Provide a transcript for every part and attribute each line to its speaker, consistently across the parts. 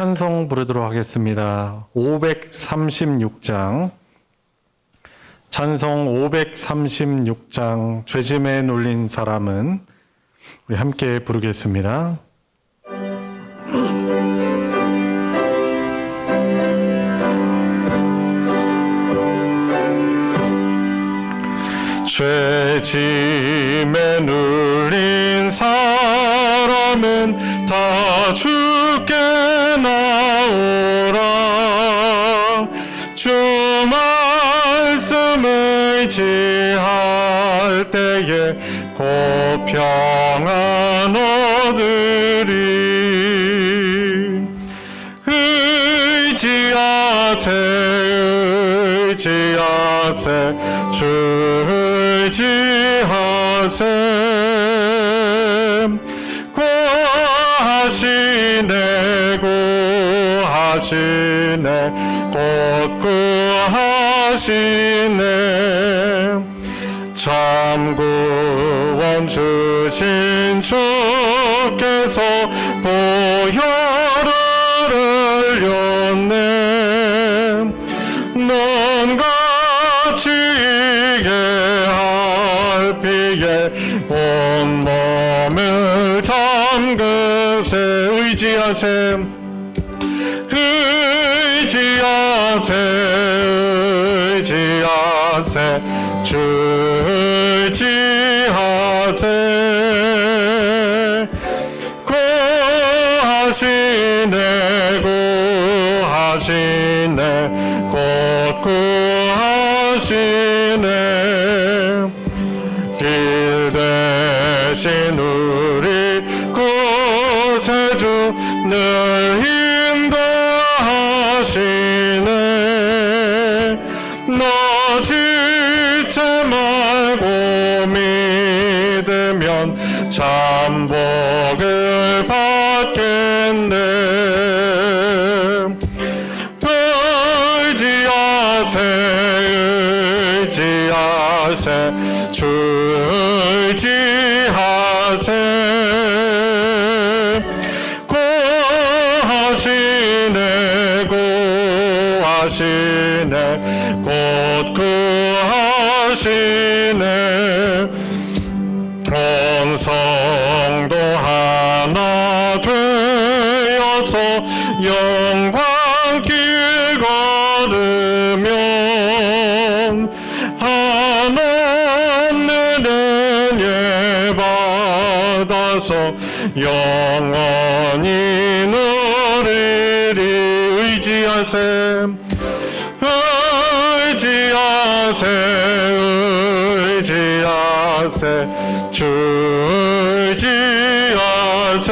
Speaker 1: 찬송 부르도록 하겠습니다. 536장 찬송 536장 죄짐에 눌린 사람은 우리 함께 부르겠습니다. 죄짐에 눌린 사람은 다 주께 나오라. 주 말씀 의지할 때에 곧 평안 얻으리. 의지하세 주 의지하세. 구하시네 곧 구하시네. 참 구원 주신 주께서 보혈을 흘렸네. 넌 갇히게 할 피에 온 몸을 담그세. 의지하세 주 의지하세. 구하시네 곧 구하시네. 길 대신 우리 구세주 늘 인도하시네. 너 지체 말고 믿으면 참 복을 받겠네. 의지하세 주 의지하세. 구하시네 곧 구하시네. 온 성도 하나 되어서 영광길 걸으면 하나님의 은혜 받아서 영원히 누리리. 의지하세 주 의지하세.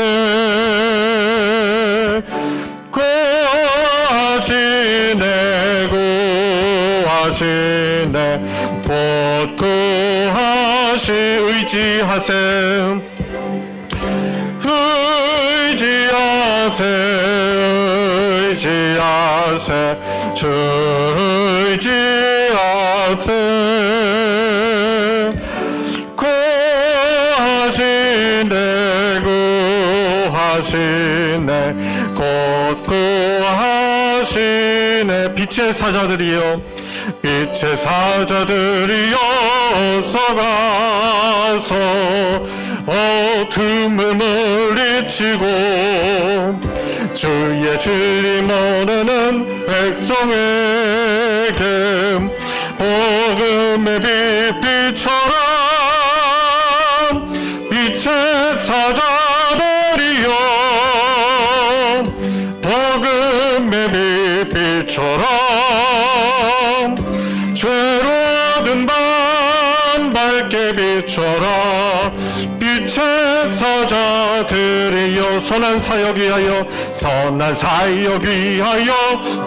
Speaker 1: 구하시네 곧 구하시. 의지하세 주 의지하세. 구하시네 곧 구하시네. 빛의 사자들이여 서가서 어둠을 물리치고 주의 진리 모르는 백성에게 복음의 빛 비춰라. 빛의 사자들이여 복음의 빛 비춰라. 죄로 얻은 밤 밝게 비춰라. 빛의 사자들이여 선한 사역 위하여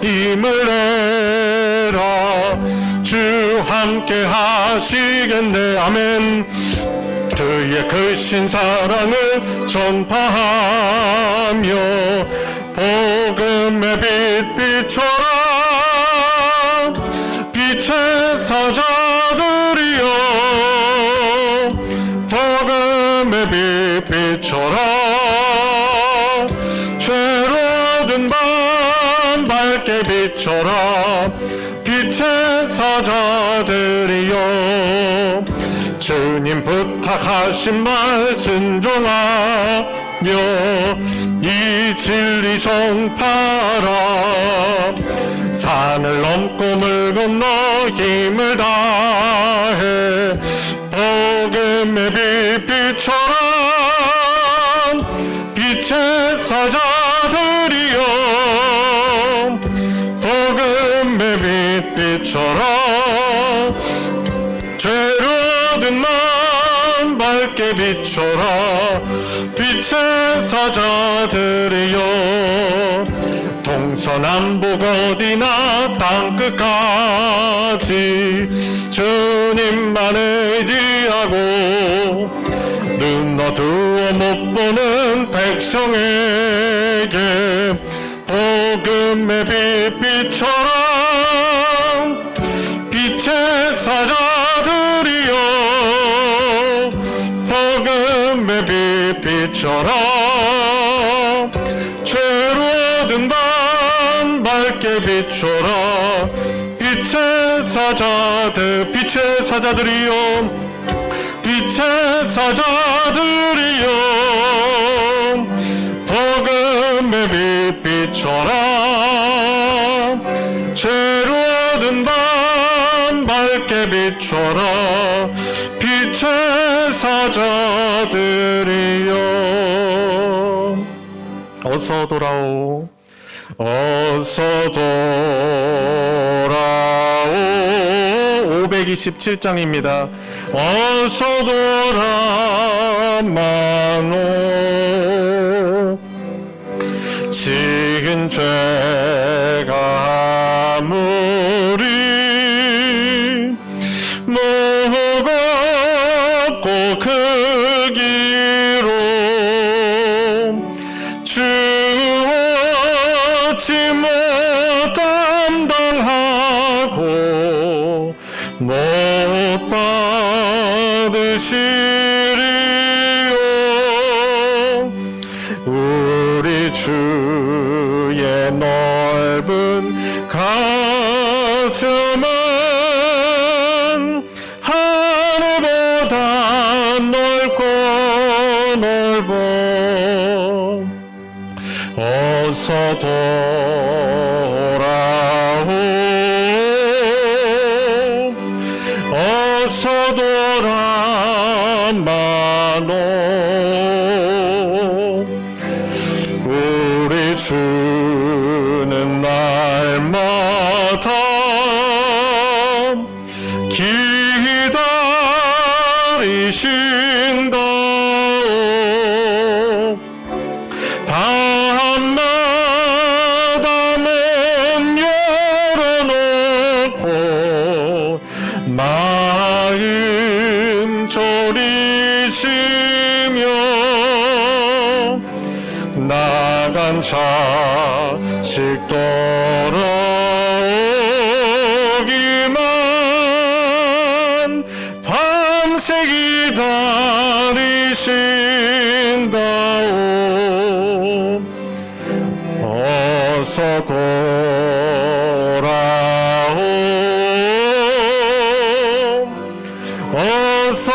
Speaker 1: 힘을 내라. 주 함께 하시겠네. 아멘. 주의 크신 사랑을 전파하며 복음의 빛 비춰라. 빛의 사자들이여 복음의 빛 비춰라. 죄로 든 밤 밝게 비춰라. 빛의 사자들이여 주님 부탁하신 말 순종하며 이 진리 전파라. 산을 넘고 물 건너 힘을 다해 복음의 빛 비춰라. 빛의 사자들이여 복음의 빛 비춰라. 죄로 얻은 마음 밝게 비춰라. 빛의 사자들이여 동서남북 어디나 땅끝까지 주님만 의지하고 눈 어두워 못 보는 백성에게 복음의 빛 비춰라. 빛의 사자들이여 복음의 빛 비춰라. 죄로 얻은 밤 밝게 비춰라. 빛의 사자들이여 빛의 사자들이여 복음의 빛 비춰라. 죄로 얻은 밤 밝게 비춰라. 빛의 사자들이여 어서 돌아오 어서 돌아오. 527장입니다. 어서 돌아마노. 지은 죄가 아무리 무겁고 크기로 주어지 못 담당하고 못 받으시리요. 우리 주의 넓은 가슴은 하늘보다 넓고 넓어. 어서 돌아오 어서 돌아마노. 우리 주는 날마다 기다리신다오. 밤마다 문 열어놓고 마음 졸이시며 나간 자식 돌아오기만 밤새 기다리신다오. 어서 돌아오 어서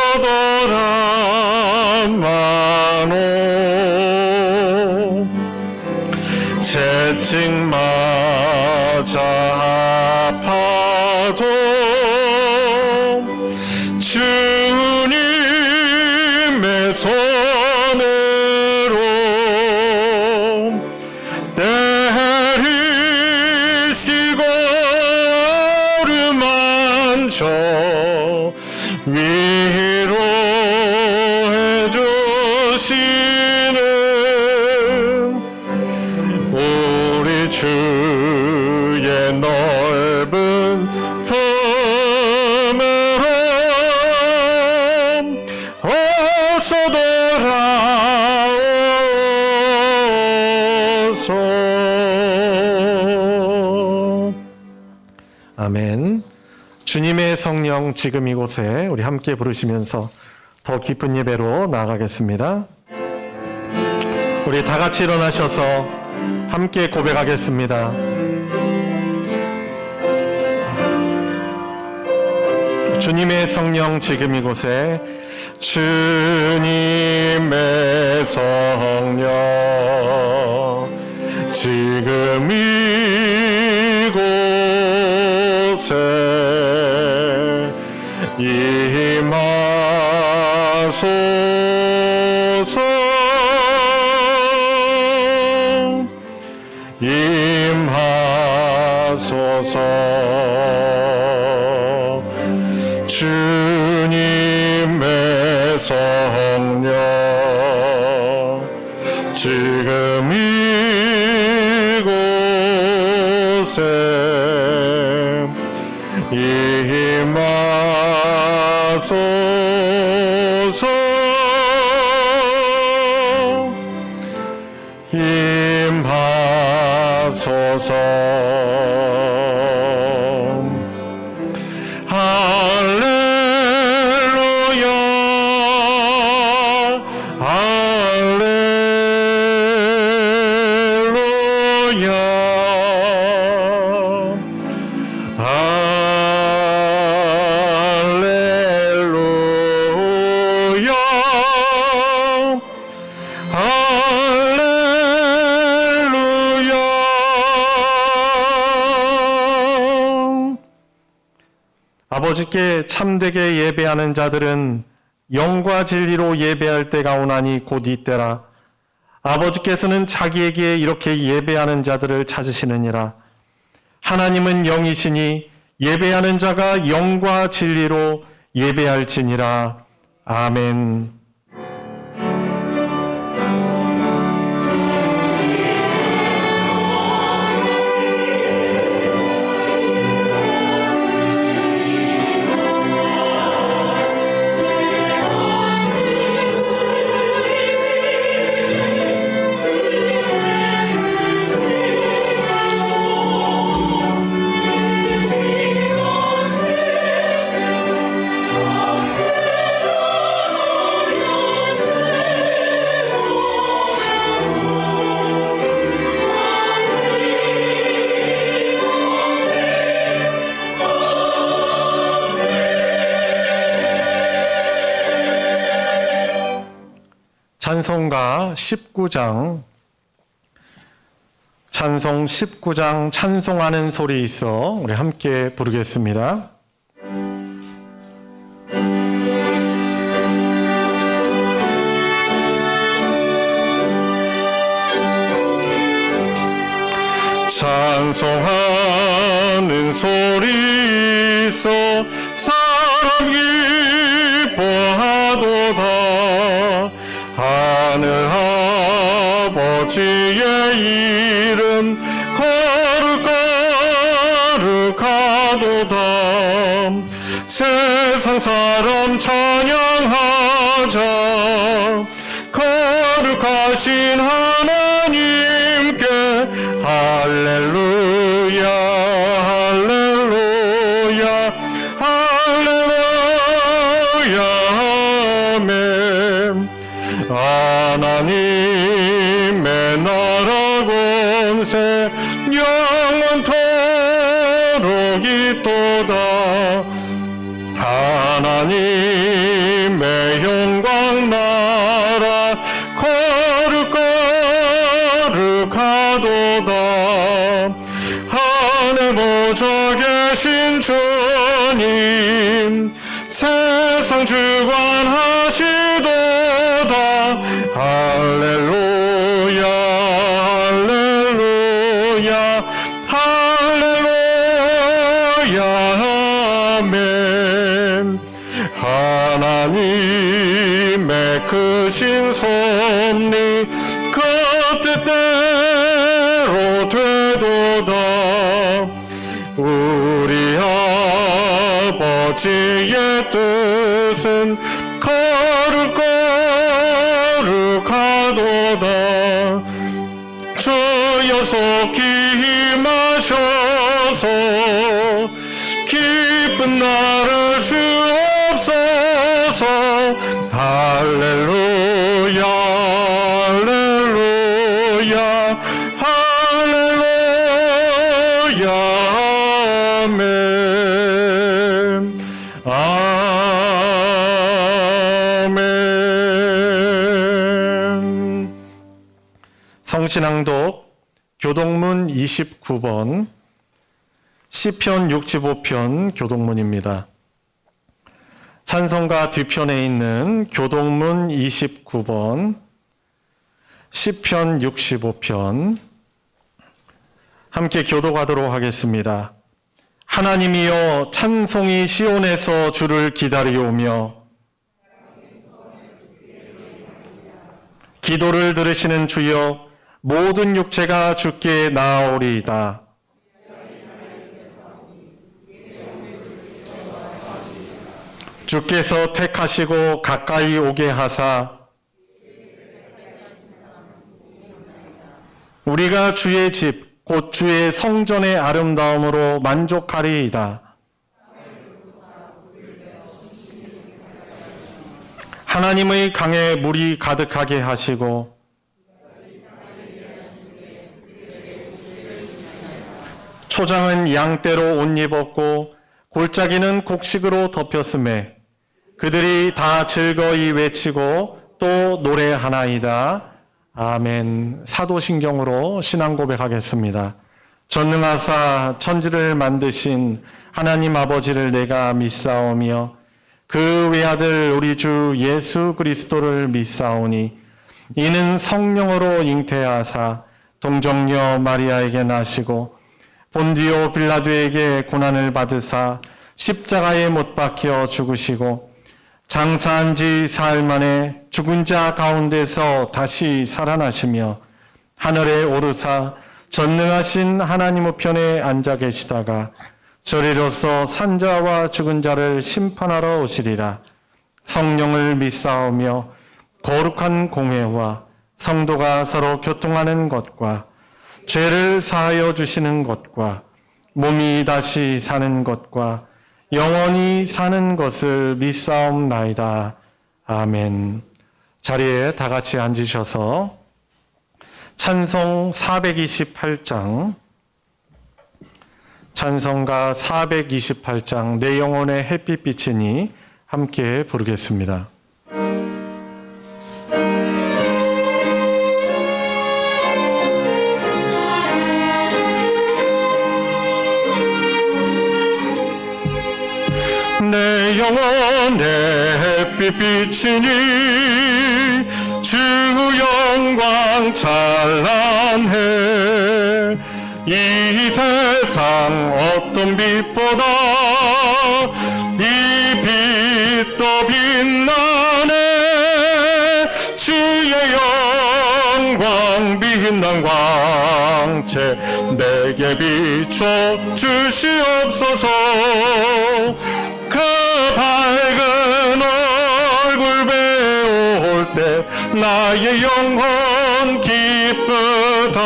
Speaker 1: 돌아마노. 채찍 맞아 아파도 주님의 손으로 때리시고 어루만져 위로해 주시는 우리 주의 넓은 품으로 어서 돌아오소. 아멘. 주님의 성령 지금 이곳에 우리 함께 부르시면서 더 깊은 예배로 나아가겠습니다. 우리 다 같이 일어나셔서 함께 고백하겠습니다. 주님의 성령 지금 이곳에 주님의 성령 지금 이곳에 임하소서 임하소서 주님의 성령 지금 이곳에 임하소서 임하소서 할렐루야 할렐루야 아버지께 참되게 예배하는 자들은 영과 진리로 예배할 때가 오나니 곧 이때라. 아버지께서는 자기에게 이렇게 예배하는 자들을 찾으시느니라. 하나님은 영이시니 예배하는 자가 영과 진리로 예배할지니라. 아멘. 찬송가 19장 찬송 19장 찬송하는 소리 있어 우리 함께 부르겠습니다. 찬송하는 소리 있어 사람 기뻐하도다. 하늘 아버지의 이름 거룩거룩하도다. 세상 사람 찬양하자. 거룩하신 하나님께 할렐루야 할렐루야 할렐루야 아멘. 하나님의 나라 권세 영원토록 있도다. 하나님의 영광 나라 거룩거룩하도다. 하늘 보좌 계신 주님 세상 주관하시도다. 할렐루야 할렐루야 할렐루야 아멘. 하나님의 크신 섭리 그 뜻대로 되도다. 우리 아버지의 뜻은 거룩거룩하도다. 주여 속히 임하셔서 기쁜 나를 주옵소서. 할렐루야 할렐루야 할렐루야 아멘. 신앙독 교동문 29번 시편 65편 교동문입니다. 찬송가 뒤편에 있는 교동문 29번 시편 65편 함께 교독하도록 하겠습니다. 하나님이여 찬송이 시온에서 주를 기다리오며 기도를 들으시는 주여 모든 육체가 주께 나아오리이다. 주께서 택하시고 가까이 오게 하사 우리가 주의 집 곧 주의 성전의 아름다움으로 만족하리이다. 하나님의 강에 물이 가득하게 하시고 초장은 양떼로 옷 입었고 골짜기는 곡식으로 덮였음에 그들이 다 즐거이 외치고 또 노래하나이다. 아멘. 사도신경으로 신앙 고백하겠습니다. 전능하사 천지를 만드신 하나님 아버지를 내가 믿사오며 그 외아들 우리 주 예수 그리스도를 믿사오니 이는 성령으로 잉태하사 동정녀 마리아에게 나시고 본디오 빌라도에게 고난을 받으사 십자가에 못 박혀 죽으시고 장사한 지 사흘 만에 죽은 자 가운데서 다시 살아나시며 하늘에 오르사 전능하신 하나님 우편에 앉아 계시다가 저리로서 산자와 죽은 자를 심판하러 오시리라. 성령을 믿사오며 거룩한 공회와 성도가 서로 교통하는 것과 죄를 사하여 주시는 것과 몸이 다시 사는 것과 영원히 사는 것을 믿사옵나이다. 아멘. 자리에 다 같이 앉으셔서 찬송 428장 찬송가 428장 내 영혼의 햇빛비치니 함께 부르겠습니다. 내 영혼의 햇빛 비치니 주 영광 찬란해 이 세상 어떤 빛보다 이 빛도 빛나네 주의 영광 빛난 광채 내게 비춰 주시옵소서. 그 밝은 얼굴 배울 때 나의 영혼 기쁘다.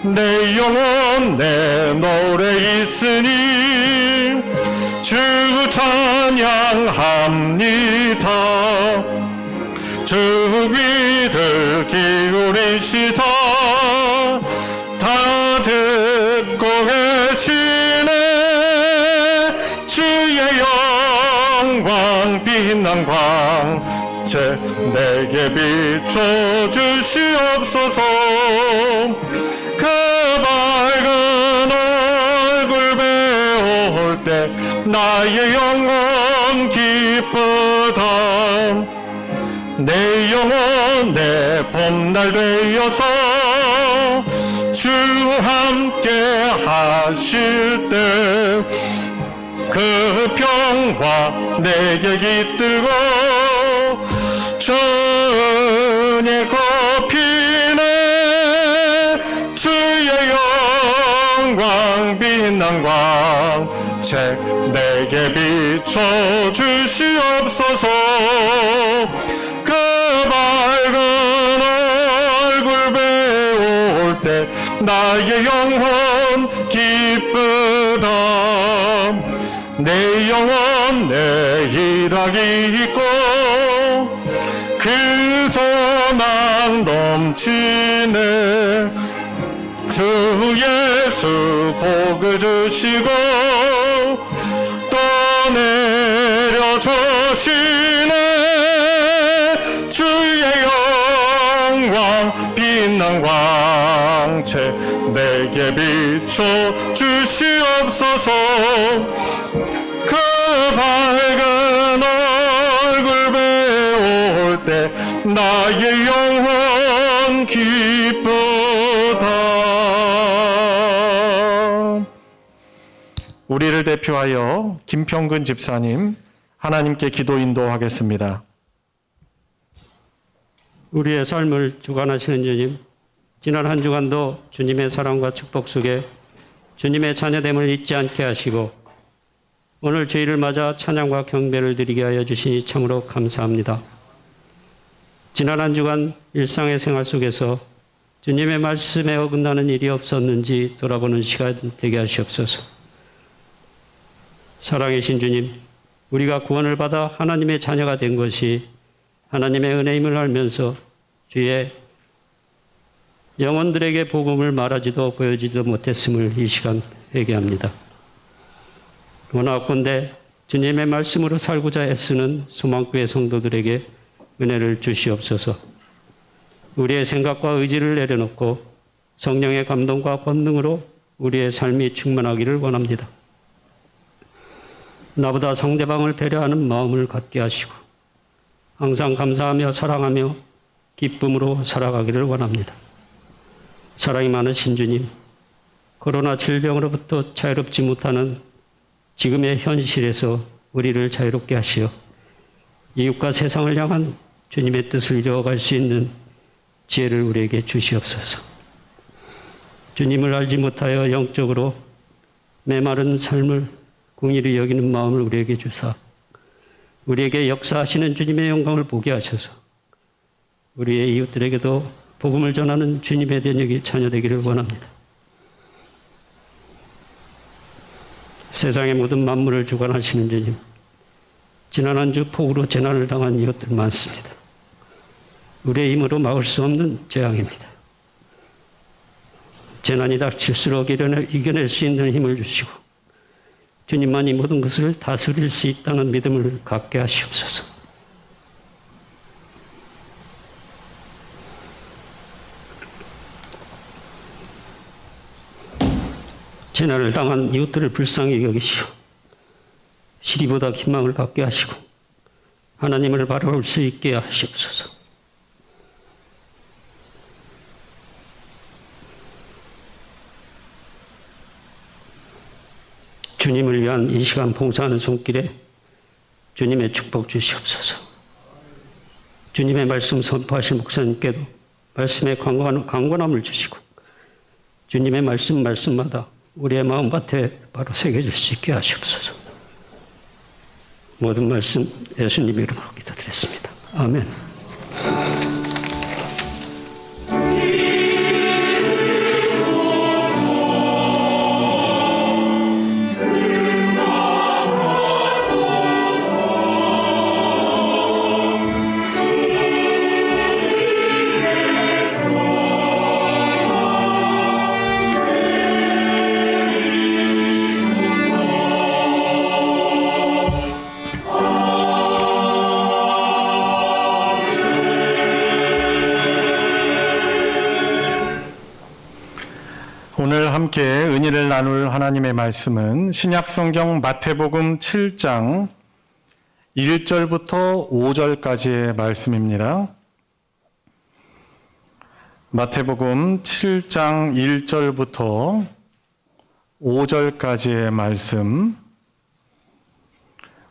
Speaker 1: 내 영혼 내 노래 있으니 주 찬양합니다. 주 귀를 기울이시사 다 듣고 계시네. 주의 영광 빛난 광채 내게 비춰 주시옵소서. 그 밝은 얼굴 배울 때 나의 영혼 기쁘다. 내 영혼 내 봄날 되어서 주 함께 하실 때 그 평화 내게 깃들고 전에 꼽히네. 주의 영광 빛난 광채 내게 비춰 주시옵소서. 그 밝은 얼굴 배울 때 나의 영혼 기쁘다. 내 영혼 내 희락이 있고 그 소망 넘치네. 주 예수 복을 주시고 또 내려주시네. 주의 영광 빛 빛난 광채 내게 비춰 주시옵소서. 그 밝은 얼굴 배울 때 나의 영혼 기쁘다. 우리를 대표하여 김평근 집사님 하나님께 기도 인도하겠습니다.
Speaker 2: 우리의 삶을 주관하시는 주님, 지난 한 주간도 주님의 사랑과 축복 속에 주님의 자녀됨을 잊지 않게 하시고 오늘 주일을 맞아 찬양과 경배를 드리게 하여 주시니 참으로 감사합니다. 지난 한 주간 일상의 생활 속에서 주님의 말씀에 어긋나는 일이 없었는지 돌아보는 시간 되게 하시옵소서. 살아계신 주님, 우리가 구원을 받아 하나님의 자녀가 된 것이 하나님의 은혜임을 알면서 주의 영혼들에게 복음을 말하지도 보여지도 못했음을 이 시간 회개합니다. 원하건대 주님의 말씀으로 살고자 애쓰는 소망교회 성도들에게 은혜를 주시옵소서. 우리의 생각과 의지를 내려놓고 성령의 감동과 권능으로 우리의 삶이 충만하기를 원합니다. 나보다 상대방을 배려하는 마음을 갖게 하시고 항상 감사하며 사랑하며 기쁨으로 살아가기를 원합니다. 사랑이 많으신 주님, 코로나 질병으로부터 자유롭지 못하는 지금의 현실에서 우리를 자유롭게 하시어 이웃과 세상을 향한 주님의 뜻을 이루어갈 수 있는 지혜를 우리에게 주시옵소서. 주님을 알지 못하여 영적으로 메마른 삶을 긍휼히 여기는 마음을 우리에게 주사 우리에게 역사하시는 주님의 영광을 보게 하셔서 우리의 이웃들에게도 복음을 전하는 주님의 대적이 자녀되기를 원합니다. 세상의 모든 만물을 주관하시는 주님, 지난 한 주 폭우로 재난을 당한 이웃들 많습니다. 우리의 힘으로 막을 수 없는 재앙입니다. 재난이 닥칠수록 이겨낼 수 있는 힘을 주시고 주님만이 모든 것을 다스릴 수 있다는 믿음을 갖게 하시옵소서. 재난을 당한 이웃들을 불쌍히 여기시오. 시리보다 희망을 갖게 하시고 하나님을 바라볼 수 있게 하시옵소서. 주님을 위한 이 시간 봉사하는 손길에 주님의 축복 주시옵소서. 주님의 말씀 선포하실 목사님께도 말씀의 강건함을 주시고 주님의 말씀마다 우리의 마음밭에 바로 새겨줄 수 있게 하시옵소서. 모든 말씀 예수님 이름으로 기도드렸습니다. 아멘.
Speaker 1: 오늘 함께 은혜를 나눌 하나님의 말씀은 신약성경 마태복음 7장 1절부터 5절까지의 말씀입니다. 마태복음 7장 1절부터 5절까지의 말씀,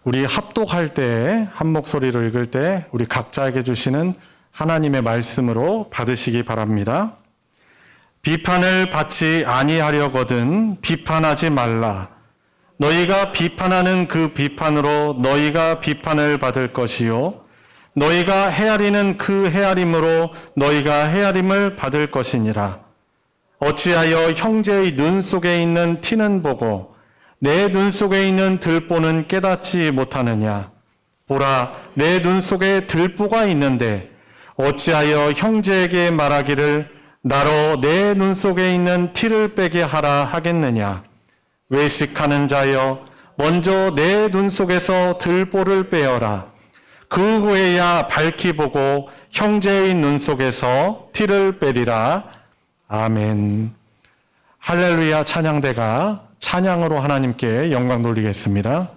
Speaker 1: 우리 합독할 때, 한 목소리로 읽을 때 우리 각자에게 주시는 하나님의 말씀으로 받으시기 바랍니다. 비판을 받지 아니하려거든 비판하지 말라. 너희가 비판하는 그 비판으로 너희가 비판을 받을 것이요 너희가 헤아리는 그 헤아림으로 너희가 헤아림을 받을 것이니라. 어찌하여 형제의 눈 속에 있는 티는 보고 내 눈 속에 있는 들보는 깨닫지 못하느냐. 보라, 내 눈 속에 들보가 있는데 어찌하여 형제에게 말하기를 나로 내 눈 속에 있는 티를 빼게 하라 하겠느냐. 외식하는 자여, 먼저 내 눈 속에서 들보를 빼어라. 그 후에야 밝히 보고 형제의 눈 속에서 티를 빼리라. 아멘. 할렐루야 찬양대가 찬양으로 하나님께 영광 돌리겠습니다.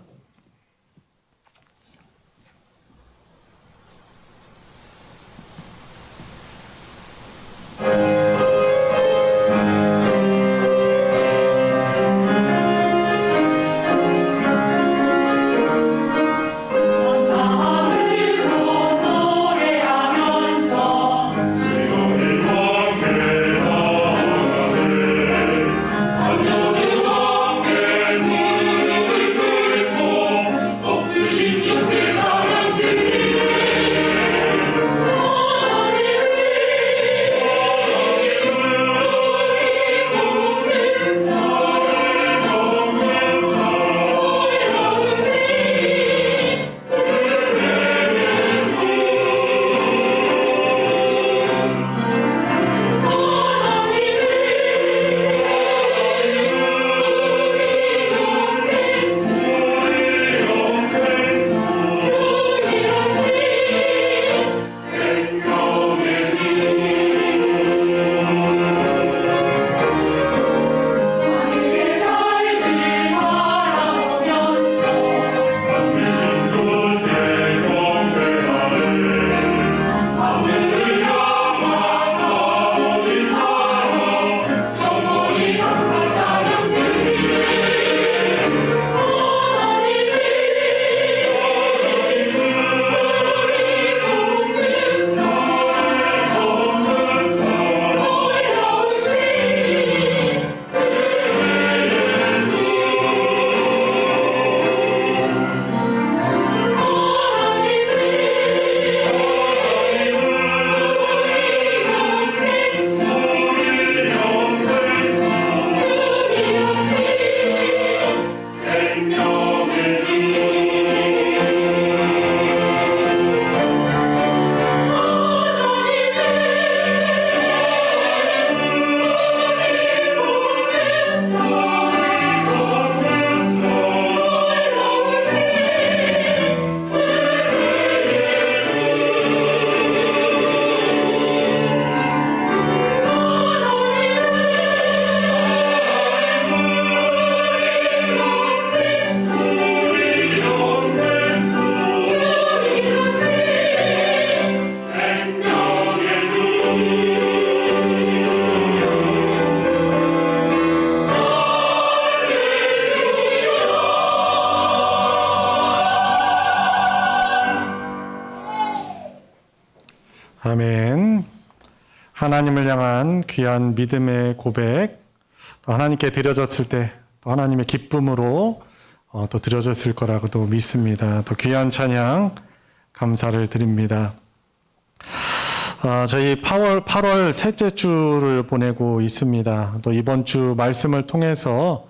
Speaker 1: 아멘. 하나님을 향한 귀한 믿음의 고백, 또 하나님께 드려졌을 때 또 하나님의 기쁨으로 또 드려졌을 거라고도 믿습니다. 또 귀한 찬양 감사를 드립니다. 저희 8월 셋째 주를 보내고 있습니다. 또 이번 주 말씀을 통해서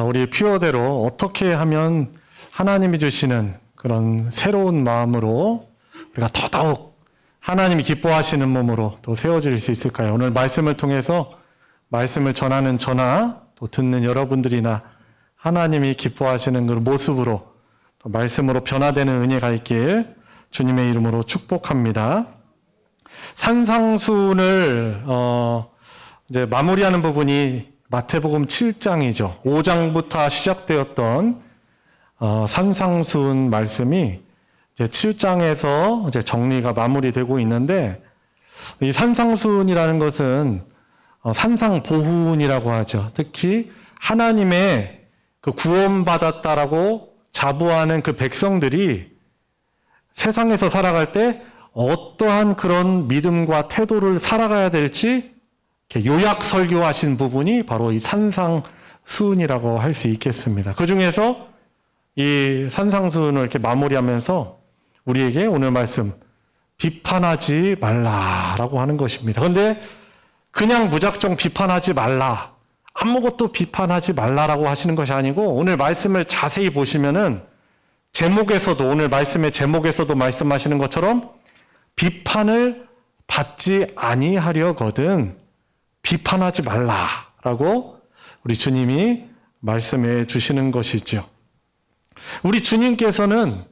Speaker 1: 우리 피오대로 어떻게 하면 하나님이 주시는 그런 새로운 마음으로 우리가 더더욱 하나님이 기뻐하시는 몸으로 또 세워질 수 있을까요? 오늘 말씀을 통해서 말씀을 전하는 저나 또 듣는 여러분들이나 하나님이 기뻐하시는 그 모습으로 또 말씀으로 변화되는 은혜가 있길 주님의 이름으로 축복합니다. 산상순을 이제 마무리하는 부분이 마태복음 7장이죠. 5장부터 시작되었던 산상순 말씀이 이제 7장에서 이제 정리가 마무리되고 있는데, 이 산상순이라는 것은 산상보훈이라고 하죠. 특히 하나님의 그 구원받았다라고 자부하는 그 백성들이 세상에서 살아갈 때 어떠한 그런 믿음과 태도를 살아가야 될지 이렇게 요약 설교하신 부분이 바로 이 산상순이라고 할 수 있겠습니다. 그 중에서 이 산상순을 이렇게 마무리하면서 우리에게 오늘 말씀 비판하지 말라라고 하는 것입니다. 그런데 그냥 무작정 비판하지 말라, 아무것도 비판하지 말라라고 하시는 것이 아니고, 오늘 말씀을 자세히 보시면은 제목에서도, 오늘 말씀의 제목에서도 말씀하시는 것처럼 비판을 받지 아니하려거든 비판하지 말라라고 우리 주님이 말씀해 주시는 것이죠. 우리 주님께서는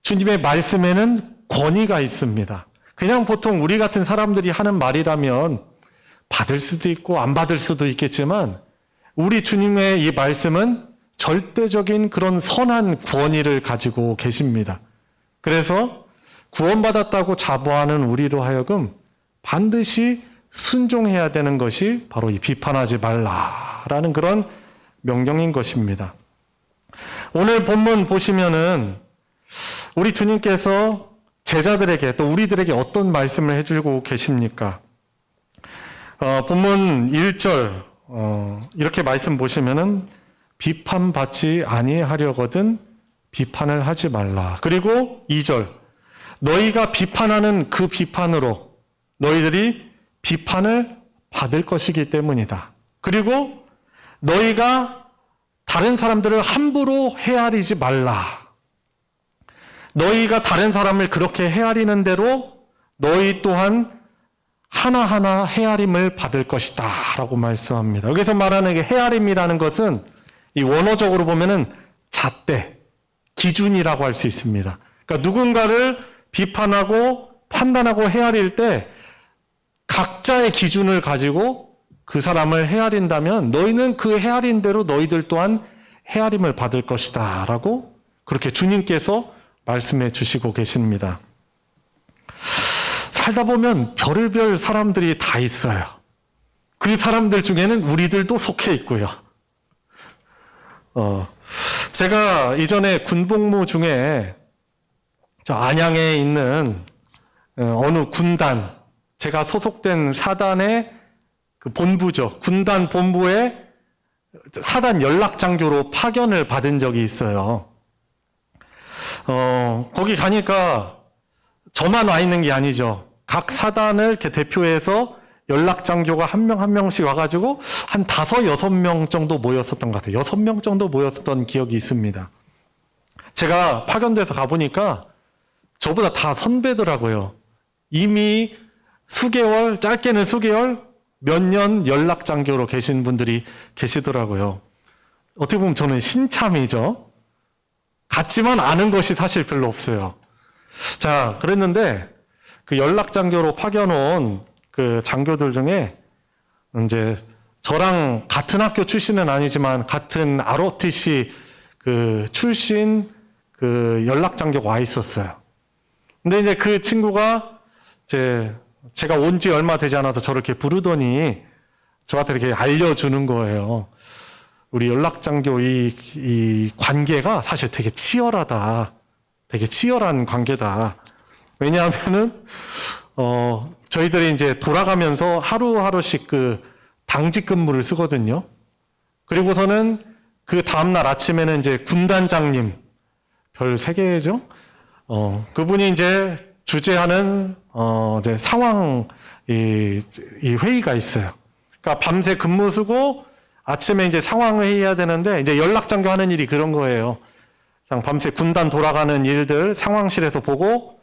Speaker 1: 주님의 말씀에는 권위가 있습니다. 그냥 보통 우리 같은 사람들이 하는 말이라면 받을 수도 있고 안 받을 수도 있겠지만 우리 주님의 이 말씀은 절대적인 그런 선한 권위를 가지고 계십니다. 그래서 구원받았다고 자부하는 우리로 하여금 반드시 순종해야 되는 것이 바로 이 비판하지 말라라는 그런 명령인 것입니다. 오늘 본문 보시면은 우리 주님께서 제자들에게 또 우리들에게 어떤 말씀을 해주고 계십니까? 본문 1절 이렇게 말씀 보시면은 비판받지 아니하려거든 비판을 하지 말라. 그리고 2절 너희가 비판하는 그 비판으로 너희들이 비판을 받을 것이기 때문이다. 그리고 너희가 다른 사람들을 함부로 헤아리지 말라. 너희가 다른 사람을 그렇게 헤아리는 대로 너희 또한 하나하나 헤아림을 받을 것이다 라고 말씀합니다. 여기서 말하는 게 헤아림이라는 것은 이 원어적으로 보면은 잣대, 기준이라고 할 수 있습니다. 그러니까 누군가를 비판하고 판단하고 헤아릴 때 각자의 기준을 가지고 그 사람을 헤아린다면 너희는 그 헤아린 대로 너희들 또한 헤아림을 받을 것이다 라고 그렇게 주님께서 말씀해 주시고 계십니다. 살다 보면 별의별 사람들이 다 있어요. 그 사람들 중에는 우리들도 속해 있고요. 제가 이전에 군복무 중에 저 안양에 있는 어느 군단, 제가 소속된 사단의 그 본부죠. 군단 본부에 사단 연락장교로 파견을 받은 적이 있어요. 거기 가니까 저만 와 있는 게 아니죠. 각 사단을 이렇게 대표해서 연락장교가 한 명 한 명씩 와가지고 한 5, 6명 정도 모였었던 것 같아요. 6명 정도 모였었던 기억이 있습니다. 제가 파견돼서 가보니까 저보다 다 선배더라고요. 이미 수개월, 짧게는 수개월, 몇 년 연락장교로 계신 분들이 계시더라고요. 어떻게 보면 저는 신참이죠. 같지만 아는 것이 사실 별로 없어요. 자, 그랬는데 그 연락장교로 파견 온 그 장교들 중에 이제 저랑 같은 학교 출신은 아니지만 같은 ROTC 그 출신 그 연락장교가 와 있었어요. 근데 이제 그 친구가 제가 온 지 얼마 되지 않아서 저를 이렇게 부르더니 저한테 이렇게 알려주는 거예요. 우리 연락장교 이 관계가 사실 되게 치열하다. 되게 치열한 관계다. 왜냐하면은, 저희들이 이제 돌아가면서 하루하루씩 그 당직 근무를 쓰거든요. 그리고서는 그 다음날 아침에는 이제 군단장님, 별 3개죠? 그분이 이제 주재하는, 이제 상황, 이 회의가 있어요. 그러니까 밤새 근무 쓰고 아침에 이제 상황 회의해야 되는데 이제 연락장교 하는 일이 그런 거예요. 그냥 밤새 군단 돌아가는 일들 상황실에서 보고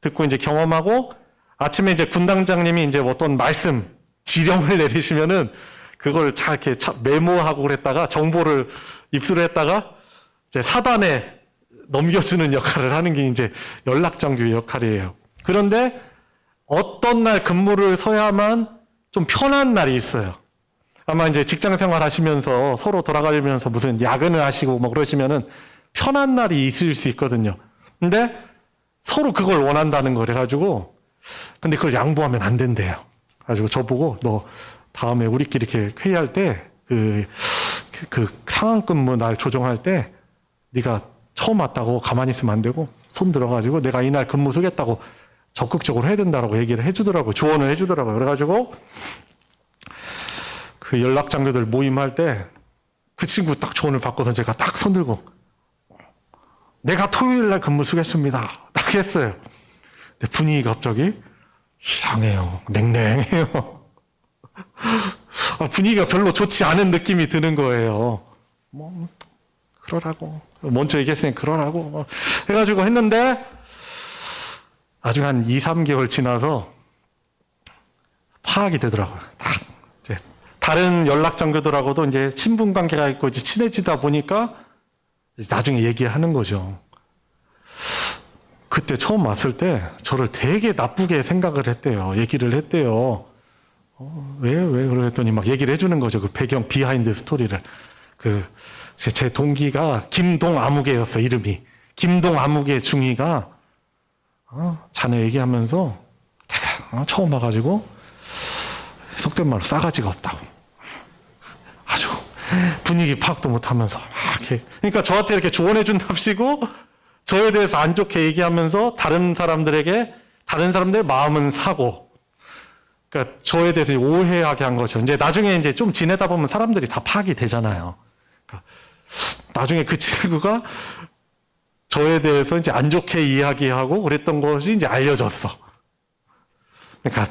Speaker 1: 듣고 이제 경험하고 아침에 이제 군단장님이 이제 어떤 말씀, 지령을 내리시면은 그걸 잘 이렇게 메모하고 그랬다가 정보를 입수를 했다가 이제 사단에 넘겨주는 역할을 하는 게 이제 연락장교의 역할이에요. 그런데 어떤 날 근무를 서야만 좀 편한 날이 있어요. 아마 이제 직장 생활 하시면서 서로 돌아가면서 무슨 야근을 하시고 뭐 그러시면은 편한 날이 있을 수 있거든요. 근데 서로 그걸 원한다는 거래 가지고 근데 그걸 양보하면 안 된대요. 가지고 저보고 너 다음에 우리끼리 이렇게 회의할 때 그 상황 근무 날 조정할 때 네가 처음 왔다고 가만히 있으면 안 되고 손 들어가지고 내가 이날 근무 쓰겠다고 적극적으로 해야 된다라고 얘기를 해주더라고요. 조언을 해주더라고요. 그래가지고 그 연락장교들 모임할 때 그 친구 딱 조언을 받고서 제가 딱 손 들고 내가 토요일 날 근무 쓰겠습니다. 딱 했어요. 근데 분위기가 갑자기 이상해요. 냉랭해요. 분위기가 별로 좋지 않은 느낌이 드는 거예요. 뭐 그러라고 먼저 얘기했으니 그러라고 해가지고 했는데 나중에 한 2, 3개월 지나서 파악이 되더라고요. 딱 이제 다른 연락장교들하고도 이제 친분 관계가 있고 이제 친해지다 보니까 나중에 얘기하는 거죠. 그때 처음 왔을 때 저를 되게 나쁘게 생각을 했대요. 얘기를 했대요. 왜 그랬더니 막 얘기를 해주는 거죠. 그 배경 비하인드 스토리를. 제 동기가 김동아무개였어, 이름이. 김동아무개 중이가 자네 얘기하면서 내가 처음 와가지고 속된 말로 싸가지가 없다고. 아주 분위기 파악도 못하면서 막 이렇게. 그러니까 저한테 이렇게 조언해준답시고 저에 대해서 안 좋게 얘기하면서 다른 사람들의 마음은 사고, 그러니까 저에 대해서 오해하게 한 거죠. 이제 나중에 이제 좀 지내다 보면 사람들이 다 파악이 되잖아요. 그러니까 나중에 그 친구가 저에 대해서 이제 안 좋게 이야기하고 그랬던 것이 이제 알려졌어. 그러니까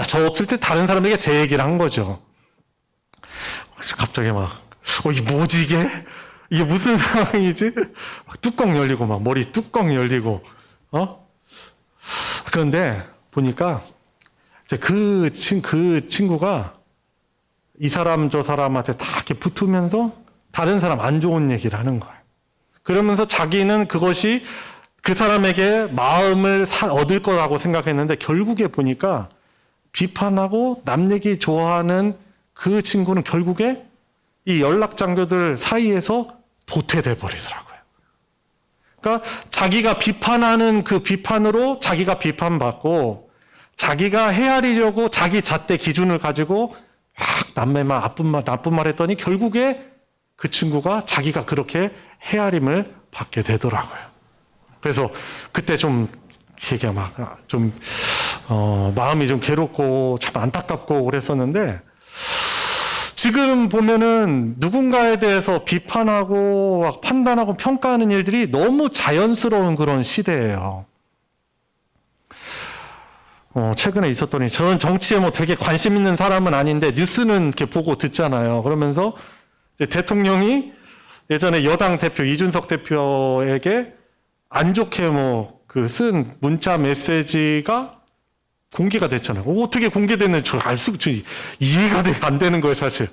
Speaker 1: 저 없을 때 다른 사람에게 제 얘기를 한 거죠. 갑자기 막, 이게 뭐지 이게? 이게 무슨 상황이지? 막 뚜껑 열리고 막 머리 뚜껑 열리고, 그런데 보니까 이제 그 친구가 이 사람 저 사람한테 다 이렇게 붙으면서 다른 사람 안 좋은 얘기를 하는 거예요. 그러면서 자기는 그것이 그 사람에게 마음을 얻을 거라고 생각했는데 결국에 보니까 비판하고 남 얘기 좋아하는 그 친구는 결국에 이 연락장교들 사이에서 도태돼 버리더라고요. 그러니까 자기가 비판하는 그 비판으로 자기가 비판받고 자기가 헤아리려고 자기 잣대 기준을 가지고 막 남의 말 나쁜 말 했더니 결국에 그 친구가 자기가 그렇게 헤아림을 받게 되더라고요. 그래서 그때 좀 얘기가 막 좀 마음이 좀 괴롭고 참 안타깝고 그랬었는데, 지금 보면은 누군가에 대해서 비판하고 막 판단하고 평가하는 일들이 너무 자연스러운 그런 시대예요. 최근에 있었더니, 저는 정치에 뭐 되게 관심 있는 사람은 아닌데 뉴스는 이렇게 보고 듣잖아요. 그러면서 이제 대통령이 예전에 여당 대표 이준석 대표에게 안 좋게 뭐 쓴 문자 메시지가 공개가 됐잖아요. 어떻게 공개됐는지 이해가 안 되는 거예요, 사실.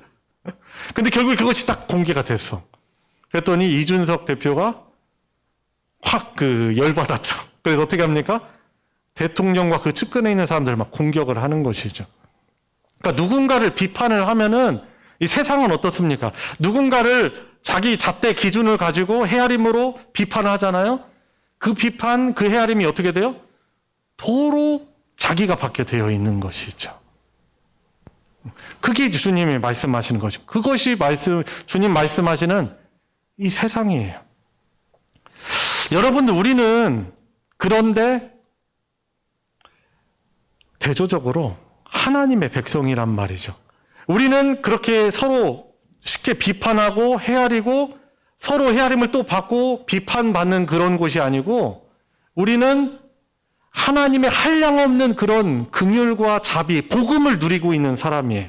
Speaker 1: 근데 결국에 그것이 딱 공개가 됐어. 그랬더니 이준석 대표가 확 열받았죠. 그래서 어떻게 합니까? 대통령과 그 측근에 있는 사람들 막 공격을 하는 것이죠. 그러니까 누군가를 비판을 하면은 이 세상은 어떻습니까? 누군가를 자기 잣대 기준을 가지고 헤아림으로 비판을 하잖아요. 그 비판, 그 헤아림이 어떻게 돼요? 도로 자기가 받게 되어 있는 것이죠. 그게 주님이 말씀하시는 거죠. 그것이 주님 말씀하시는 이 세상이에요. 여러분들, 우리는 그런데 대조적으로 하나님의 백성이란 말이죠. 우리는 그렇게 서로 쉽게 비판하고 헤아리고 서로 헤아림을 또 받고 비판받는 그런 곳이 아니고, 우리는 하나님의 한량없는 그런 긍휼과 자비, 복음을 누리고 있는 사람이에요.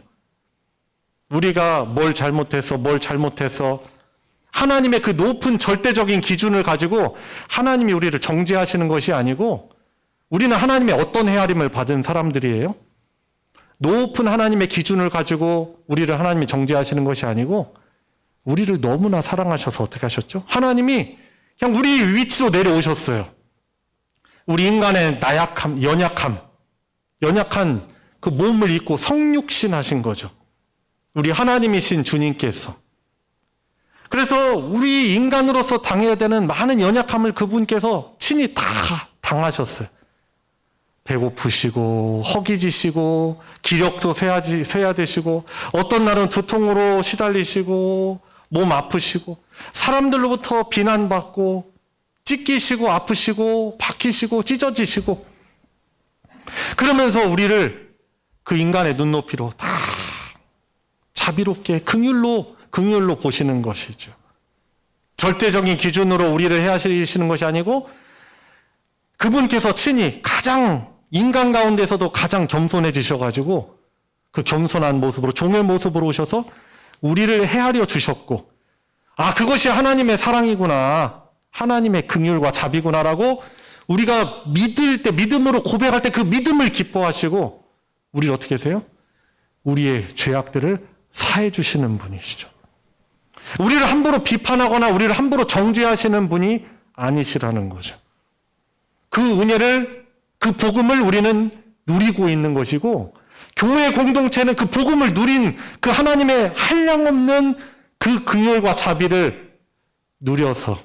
Speaker 1: 우리가 뭘 잘못해서 하나님의 그 높은 절대적인 기준을 가지고 하나님이 우리를 정죄하시는 것이 아니고, 우리는 하나님의 어떤 헤아림을 받은 사람들이에요? 높은 하나님의 기준을 가지고 우리를 하나님이 정죄하시는 것이 아니고, 우리를 너무나 사랑하셔서 어떻게 하셨죠? 하나님이 그냥 우리 위치로 내려오셨어요. 우리 인간의 나약함, 연약한 그 몸을 입고 성육신 하신 거죠. 우리 하나님이신 주님께서. 그래서 우리 인간으로서 당해야 되는 많은 연약함을 그분께서 친히 다 당하셨어요. 배고프시고 허기지시고 기력도 쇠야 되시고, 어떤 날은 두통으로 시달리시고 몸 아프시고 사람들로부터 비난받고 찢기시고 아프시고 박히시고 찢어지시고, 그러면서 우리를 그 인간의 눈높이로 다 자비롭게 긍휼로 보시는 것이죠. 절대적인 기준으로 우리를 헤아리시는 것이 아니고, 그분께서 친히 가장 인간 가운데서도 가장 겸손해지셔가지고 그 겸손한 모습으로, 종의 모습으로 오셔서 우리를 헤아려 주셨고, 그것이 하나님의 사랑이구나, 하나님의 긍휼과 자비구나라고 우리가 믿을 때, 믿음으로 고백할 때 그 믿음을 기뻐하시고 우리를 어떻게 하세요? 우리의 죄악들을 사해 주시는 분이시죠. 우리를 함부로 비판하거나 우리를 함부로 정죄하시는 분이 아니시라는 거죠. 그 은혜를, 그 복음을 우리는 누리고 있는 것이고, 교회 공동체는 그 복음을 누린 그 하나님의 한량없는 그 긍휼과 자비를 누려서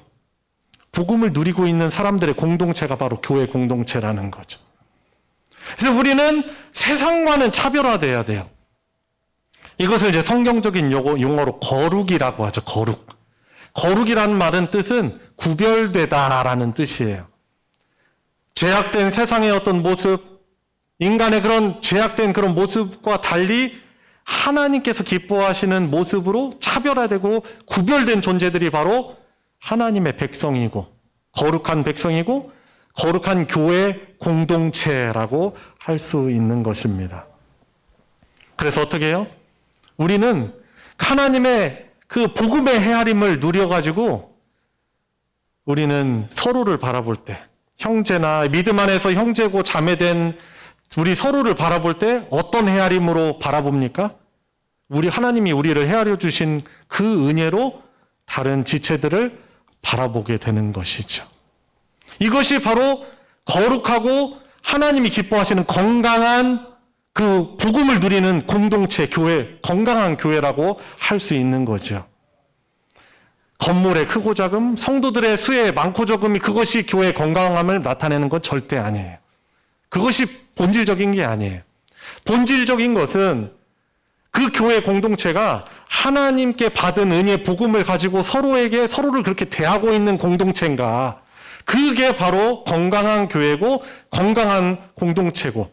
Speaker 1: 복음을 누리고 있는 사람들의 공동체가 바로 교회 공동체라는 거죠. 그래서 우리는 세상과는 차별화돼야 돼요. 이것을 이제 성경적인 용어로 거룩이라고 하죠. 거룩. 거룩이라는 말은 뜻은 구별되다라는 뜻이에요. 죄악된 세상의 어떤 모습, 인간의 그런 죄악된 그런 모습과 달리 하나님께서 기뻐하시는 모습으로 차별화되고 구별된 존재들이 바로 하나님의 백성이고 거룩한 백성이고 거룩한 교회 공동체라고 할 수 있는 것입니다. 그래서 어떻게 해요? 우리는 하나님의 그 복음의 헤아림을 누려가지고 우리는 서로를 바라볼 때, 형제나 믿음 안에서 형제고 자매된 우리 서로를 바라볼 때 어떤 헤아림으로 바라봅니까? 우리 하나님이 우리를 헤아려 주신 그 은혜로 다른 지체들을 바라보게 되는 것이죠. 이것이 바로 거룩하고 하나님이 기뻐하시는 건강한 그 복음을 누리는 공동체, 교회, 건강한 교회라고 할 수 있는 거죠. 건물의 크고 작음, 성도들의 수의 많고 적음이 그것이 교회의 건강함을 나타내는 건 절대 아니에요. 그것이 본질적인 게 아니에요. 본질적인 것은 그 교회 공동체가 하나님께 받은 은혜 복음을 가지고 서로를 그렇게 대하고 있는 공동체인가. 그게 바로 건강한 교회고 건강한 공동체고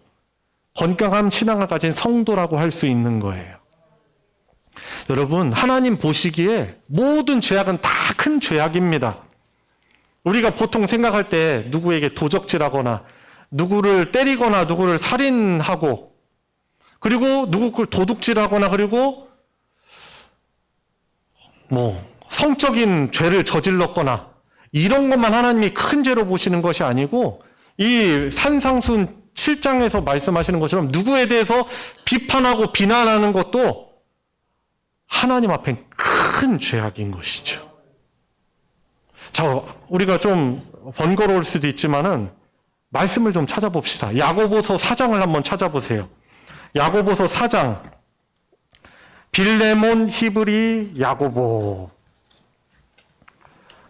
Speaker 1: 건강한 신앙을 가진 성도라고 할 수 있는 거예요. 여러분, 하나님 보시기에 모든 죄악은 다 큰 죄악입니다. 우리가 보통 생각할 때 누구에게 도적질하거나 누구를 때리거나 누구를 살인하고 그리고 누구를 도둑질하거나 그리고 성적인 죄를 저질렀거나 이런 것만 하나님이 큰 죄로 보시는 것이 아니고 이 산상순 7장에서 말씀하시는 것처럼 누구에 대해서 비판하고 비난하는 것도 하나님 앞엔 큰 죄악인 것이죠. 자, 우리가 좀 번거로울 수도 있지만은 말씀을 좀 찾아봅시다. 야고보서 4장을 한번 찾아보세요. 야고보서 4장. 빌레몬, 히브리, 야고보.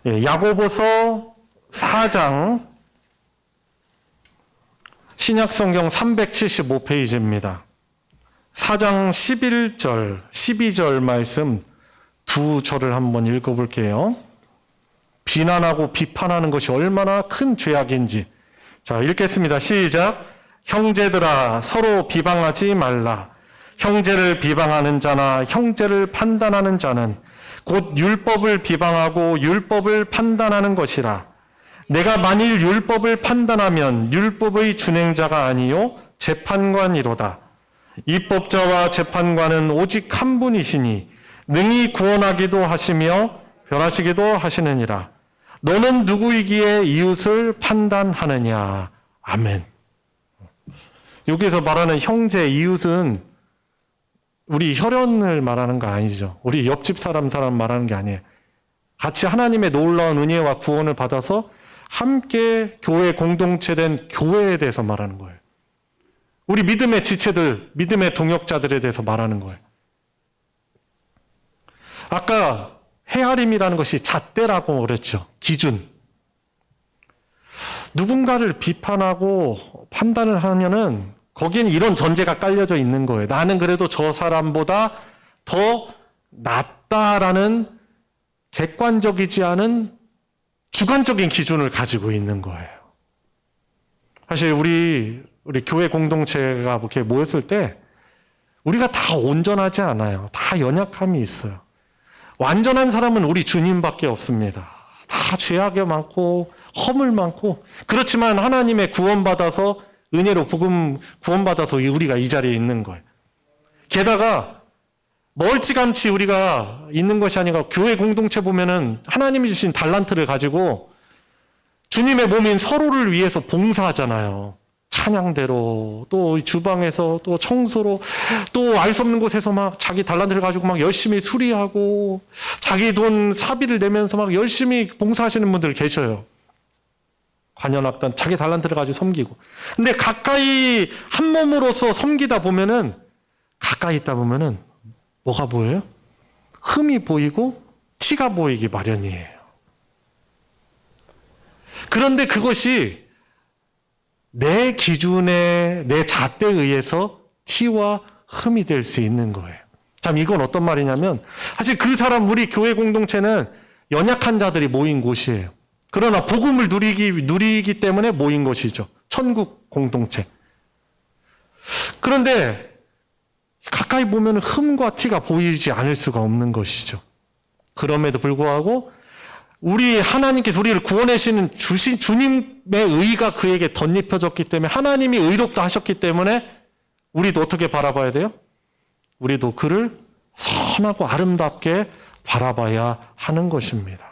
Speaker 1: 야고보서 4장. 신약성경 375페이지입니다. 4장 11절, 12절 말씀 두 절을 한번 읽어볼게요. 비난하고 비판하는 것이 얼마나 큰 죄악인지. 자, 읽겠습니다. 시작. 형제들아, 서로 비방하지 말라. 형제를 비방하는 자나 형제를 판단하는 자는 곧 율법을 비방하고 율법을 판단하는 것이라. 내가 만일 율법을 판단하면 율법의 준행자가 아니요 재판관이로다. 입법자와 재판관은 오직 한 분이시니 능히 구원하기도 하시며 변하시기도 하시느니라. 너는 누구이기에 이웃을 판단하느냐. 아멘. 여기서 말하는 형제, 이웃은 우리 혈연을 말하는 거 아니죠. 우리 옆집 사람 말하는 게 아니에요. 같이 하나님의 놀라운 은혜와 구원을 받아서 함께 교회 공동체된 교회에 대해서 말하는 거예요. 우리 믿음의 지체들, 믿음의 동역자들에 대해서 말하는 거예요. 아까 헤아림이라는 것이 잣대라고 그랬죠. 기준. 누군가를 비판하고 판단을 하면은 거기에는 이런 전제가 깔려져 있는 거예요. 나는 그래도 저 사람보다 더 낫다라는 객관적이지 않은 주관적인 기준을 가지고 있는 거예요. 사실 우리 교회 공동체가 이렇게 모였을 때 우리가 다 온전하지 않아요. 다 연약함이 있어요. 완전한 사람은 우리 주님밖에 없습니다. 다 죄악이 많고 허물 많고 그렇지만 하나님의 구원받아서 은혜로 복음 구원받아서 우리가 이 자리에 있는 거예요. 게다가 멀찌감치 우리가 있는 것이 아니라 교회 공동체 보면은 하나님이 주신 달란트를 가지고 주님의 몸인 서로를 위해서 봉사하잖아요. 찬양대로 또 주방에서 또 청소로 또 알 수 없는 곳에서 막 자기 달란트를 가지고 막 열심히 수리하고 자기 돈 사비를 내면서 막 열심히 봉사하시는 분들 계셔요. 관여학단 자기 달란트를 가지고 섬기고. 근데 가까이 한 몸으로서 섬기다 보면은 가까이 있다 보면은 뭐가 보여요? 흠이 보이고 티가 보이기 마련이에요. 그런데 그것이 내 기준에 내 잣대에 의해서 티와 흠이 될 수 있는 거예요. 참 이건 어떤 말이냐면 사실 그 사람 우리 교회 공동체는 연약한 자들이 모인 곳이에요. 그러나 복음을 누리기 때문에 모인 것이죠. 천국 공동체. 그런데 가까이 보면 흠과 티가 보이지 않을 수가 없는 것이죠. 그럼에도 불구하고 우리 하나님께서 우리를 구원하시는 주님의 의가 그에게 덧입혀졌기 때문에 하나님이 의롭다 하셨기 때문에 우리도 어떻게 바라봐야 돼요? 우리도 그를 선하고 아름답게 바라봐야 하는 것입니다.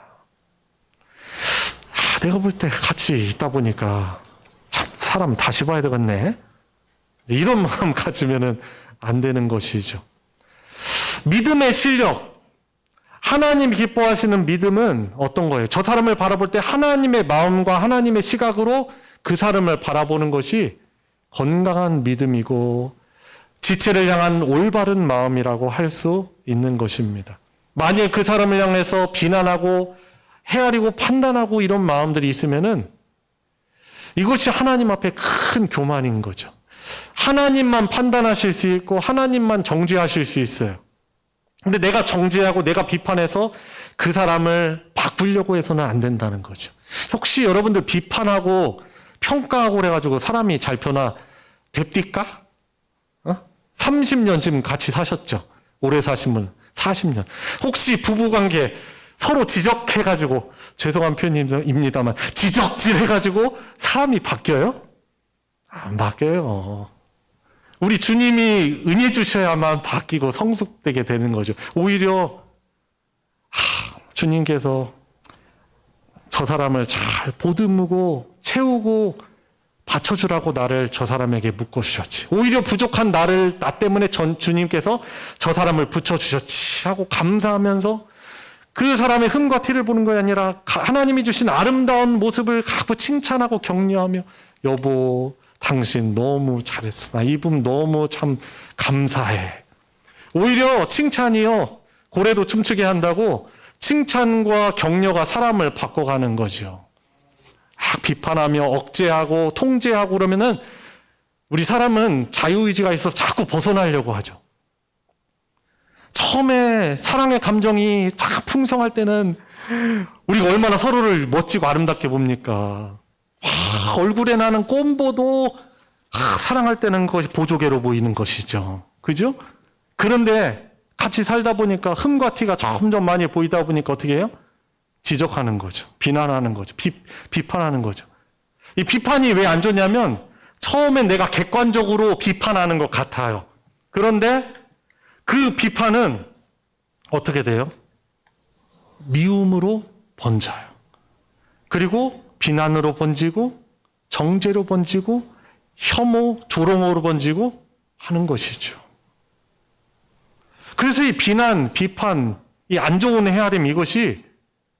Speaker 1: 내가 볼 때 같이 있다 보니까 참 사람 다시 봐야 되겠네. 이런 마음 가지면은 안 되는 것이죠. 믿음의 실력, 하나님 기뻐하시는 믿음은 어떤 거예요? 저 사람을 바라볼 때 하나님의 마음과 하나님의 시각으로 그 사람을 바라보는 것이 건강한 믿음이고 지체를 향한 올바른 마음이라고 할 수 있는 것입니다. 만일 그 사람을 향해서 비난하고 헤아리고 판단하고 이런 마음들이 있으면은 이것이 하나님 앞에 큰 교만인 거죠. 하나님만 판단하실 수 있고 하나님만 정죄하실 수 있어요. 근데 내가 정죄하고 내가 비판해서 그 사람을 바꾸려고 해서는 안 된다는 거죠. 혹시 여러분들 비판하고 평가하고 그래가지고 사람이 잘 변화 됩니까? 30년 지금 같이 사셨죠? 오래 사신 분 40년. 혹시 부부관계 서로 지적해가지고 죄송한 표현입니다만 지적질해가지고 사람이 바뀌어요? 안 바뀌어요. 우리 주님이 은혜 주셔야만 바뀌고 성숙되게 되는 거죠. 오히려 주님께서 저 사람을 잘 보듬고 채우고 받쳐주라고 나를 저 사람에게 묶어주셨지. 오히려 부족한 나 때문에 주님께서 저 사람을 붙여주셨지 하고 감사하면서 그 사람의 흠과 티를 보는 것이 아니라 하나님이 주신 아름다운 모습을 갖고 칭찬하고 격려하며 여보 당신 너무 잘했어. 나 이분 너무 참 감사해. 오히려 칭찬이요. 고래도 춤추게 한다고 칭찬과 격려가 사람을 바꿔가는 거죠. 비판하며 억제하고 통제하고 그러면은 우리 사람은 자유의지가 있어서 자꾸 벗어나려고 하죠. 처음에 사랑의 감정이 참 풍성할 때는 우리가 얼마나 서로를 멋지고 아름답게 봅니까? 얼굴에 나는 꼼보도 사랑할 때는 그것이 보조개로 보이는 것이죠. 그죠? 그런데 같이 살다 보니까 흠과 티가 점점 많이 보이다 보니까 어떻게 해요? 지적하는 거죠. 비난하는 거죠. 비판하는 거죠. 이 비판이 왜 안 좋냐면 처음엔 내가 객관적으로 비판하는 것 같아요. 그런데 그 비판은 어떻게 돼요? 미움으로 번져요. 그리고 비난으로 번지고 정죄로 번지고 혐오, 조롱으로 번지고 하는 것이죠. 그래서 이 비난, 비판, 이 안 좋은 헤아림 이것이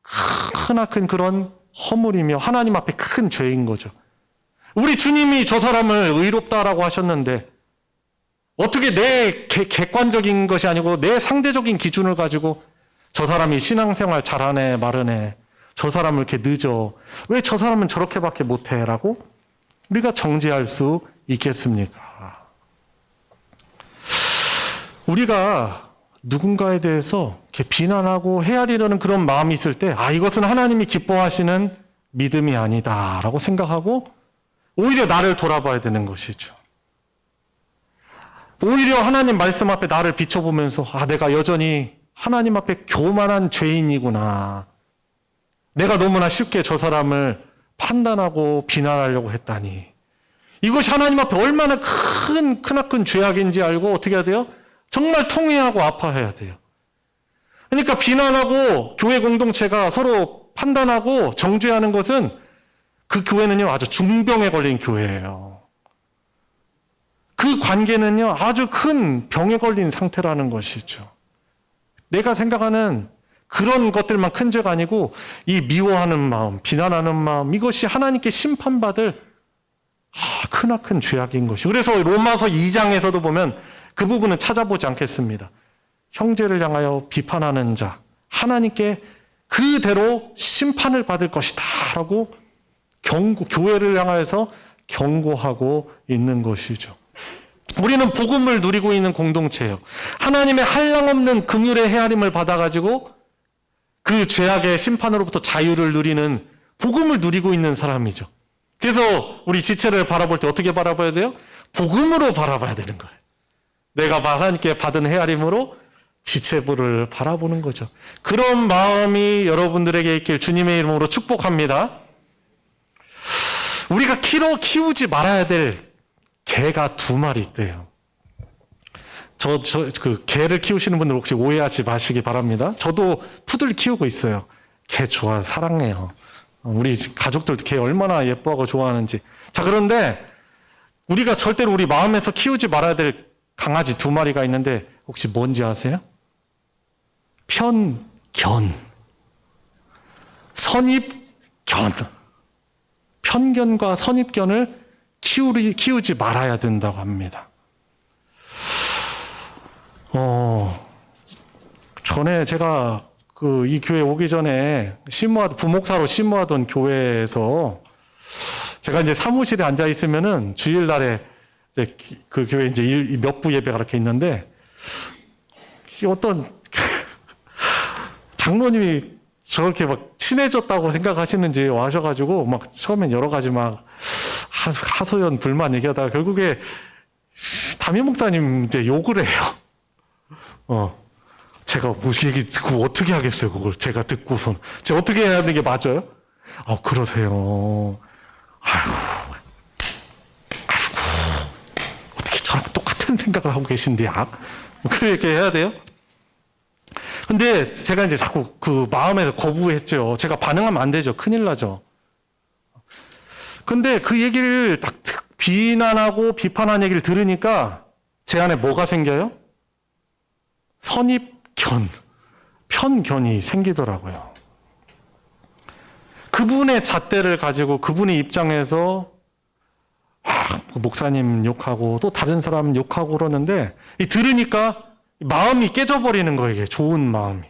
Speaker 1: 크나큰 그런 허물이며 하나님 앞에 큰 죄인 거죠. 우리 주님이 저 사람을 의롭다라고 하셨는데 어떻게 내 객관적인 것이 아니고 내 상대적인 기준을 가지고 저 사람이 신앙생활 잘하네 말하네 저 사람을 이렇게 늦어 왜 저 사람은 저렇게밖에 못해 라고 우리가 정죄할 수 있겠습니까? 우리가 누군가에 대해서 이렇게 비난하고 헤아리려는 그런 마음이 있을 때 이것은 하나님이 기뻐하시는 믿음이 아니다라고 생각하고 오히려 나를 돌아봐야 되는 것이죠. 오히려 하나님 말씀 앞에 나를 비춰보면서 내가 여전히 하나님 앞에 교만한 죄인이구나. 내가 너무나 쉽게 저 사람을 판단하고 비난하려고 했다니. 이것이 하나님 앞에 얼마나 크나큰 죄악인지 알고 어떻게 해야 돼요? 정말 통회하고 아파해야 돼요. 그러니까 비난하고 교회 공동체가 서로 판단하고 정죄하는 것은 그 교회는요 아주 중병에 걸린 교회예요. 그 관계는요 아주 큰 병에 걸린 상태라는 것이죠. 내가 생각하는 그런 것들만 큰 죄가 아니고 이 미워하는 마음, 비난하는 마음, 이것이 하나님께 심판받을 크나큰 죄악인 것이. 그래서 로마서 2장에서도 보면 그 부분은 찾아보지 않겠습니다. 형제를 향하여 비판하는 자, 하나님께 그대로 심판을 받을 것이다 라고 교회를 향하여서 경고하고 있는 것이죠. 우리는 복음을 누리고 있는 공동체예요. 하나님의 한량없는 긍휼의 헤아림을 받아가지고 그 죄악의 심판으로부터 자유를 누리는, 복음을 누리고 있는 사람이죠. 그래서 우리 지체를 바라볼 때 어떻게 바라봐야 돼요? 복음으로 바라봐야 되는 거예요. 내가 하나님께 받은 헤아림으로 지체부를 바라보는 거죠. 그런 마음이 여러분들에게 있길 주님의 이름으로 축복합니다. 우리가 키우지 말아야 될 개가 2마리 있대요. 그 개를 키우시는 분들 혹시 오해하지 마시기 바랍니다. 저도 푸들 키우고 있어요. 개 좋아, 사랑해요. 우리 가족들도 개 얼마나 예뻐하고 좋아하는지. 자, 그런데 우리가 절대로 우리 마음에서 키우지 말아야 될 강아지 2마리가 있는데 혹시 뭔지 아세요? 편견, 선입견. 편견과 선입견을 키우지 말아야 된다고 합니다. 전에 제가 이 교회 오기 전에 부목사로 심무하던 교회에서 제가 이제 사무실에 앉아 있으면은 주일날에 이제 그 교회 이제 몇 부 예배가 이렇게 있는데 어떤 장로님이 저렇게 막 친해졌다고 생각하시는지 와셔가지고 막 처음엔 여러 가지 막 하소연 불만 얘기하다가 결국에 담임 목사님 이제 욕을 해요. 제가 무슨 얘기 듣고 어떻게 하겠어요, 그걸. 제가 듣고선. 제가 어떻게 해야 하는 게 맞아요? 그러세요. 아이고. 어떻게 저랑 똑같은 생각을 하고 계신데, 그렇게 해야 돼요? 근데 제가 이제 자꾸 그 마음에서 거부했죠. 제가 반응하면 안 되죠. 큰일 나죠. 근데 그 얘기를 딱 비난하고 비판한 얘기를 들으니까 제 안에 뭐가 생겨요? 선입견, 편견이 생기더라고요. 그분의 잣대를 가지고 그분의 입장에서 목사님 욕하고 또 다른 사람 욕하고 그러는데 들으니까 마음이 깨져버리는 거예요. 이게 좋은 마음이.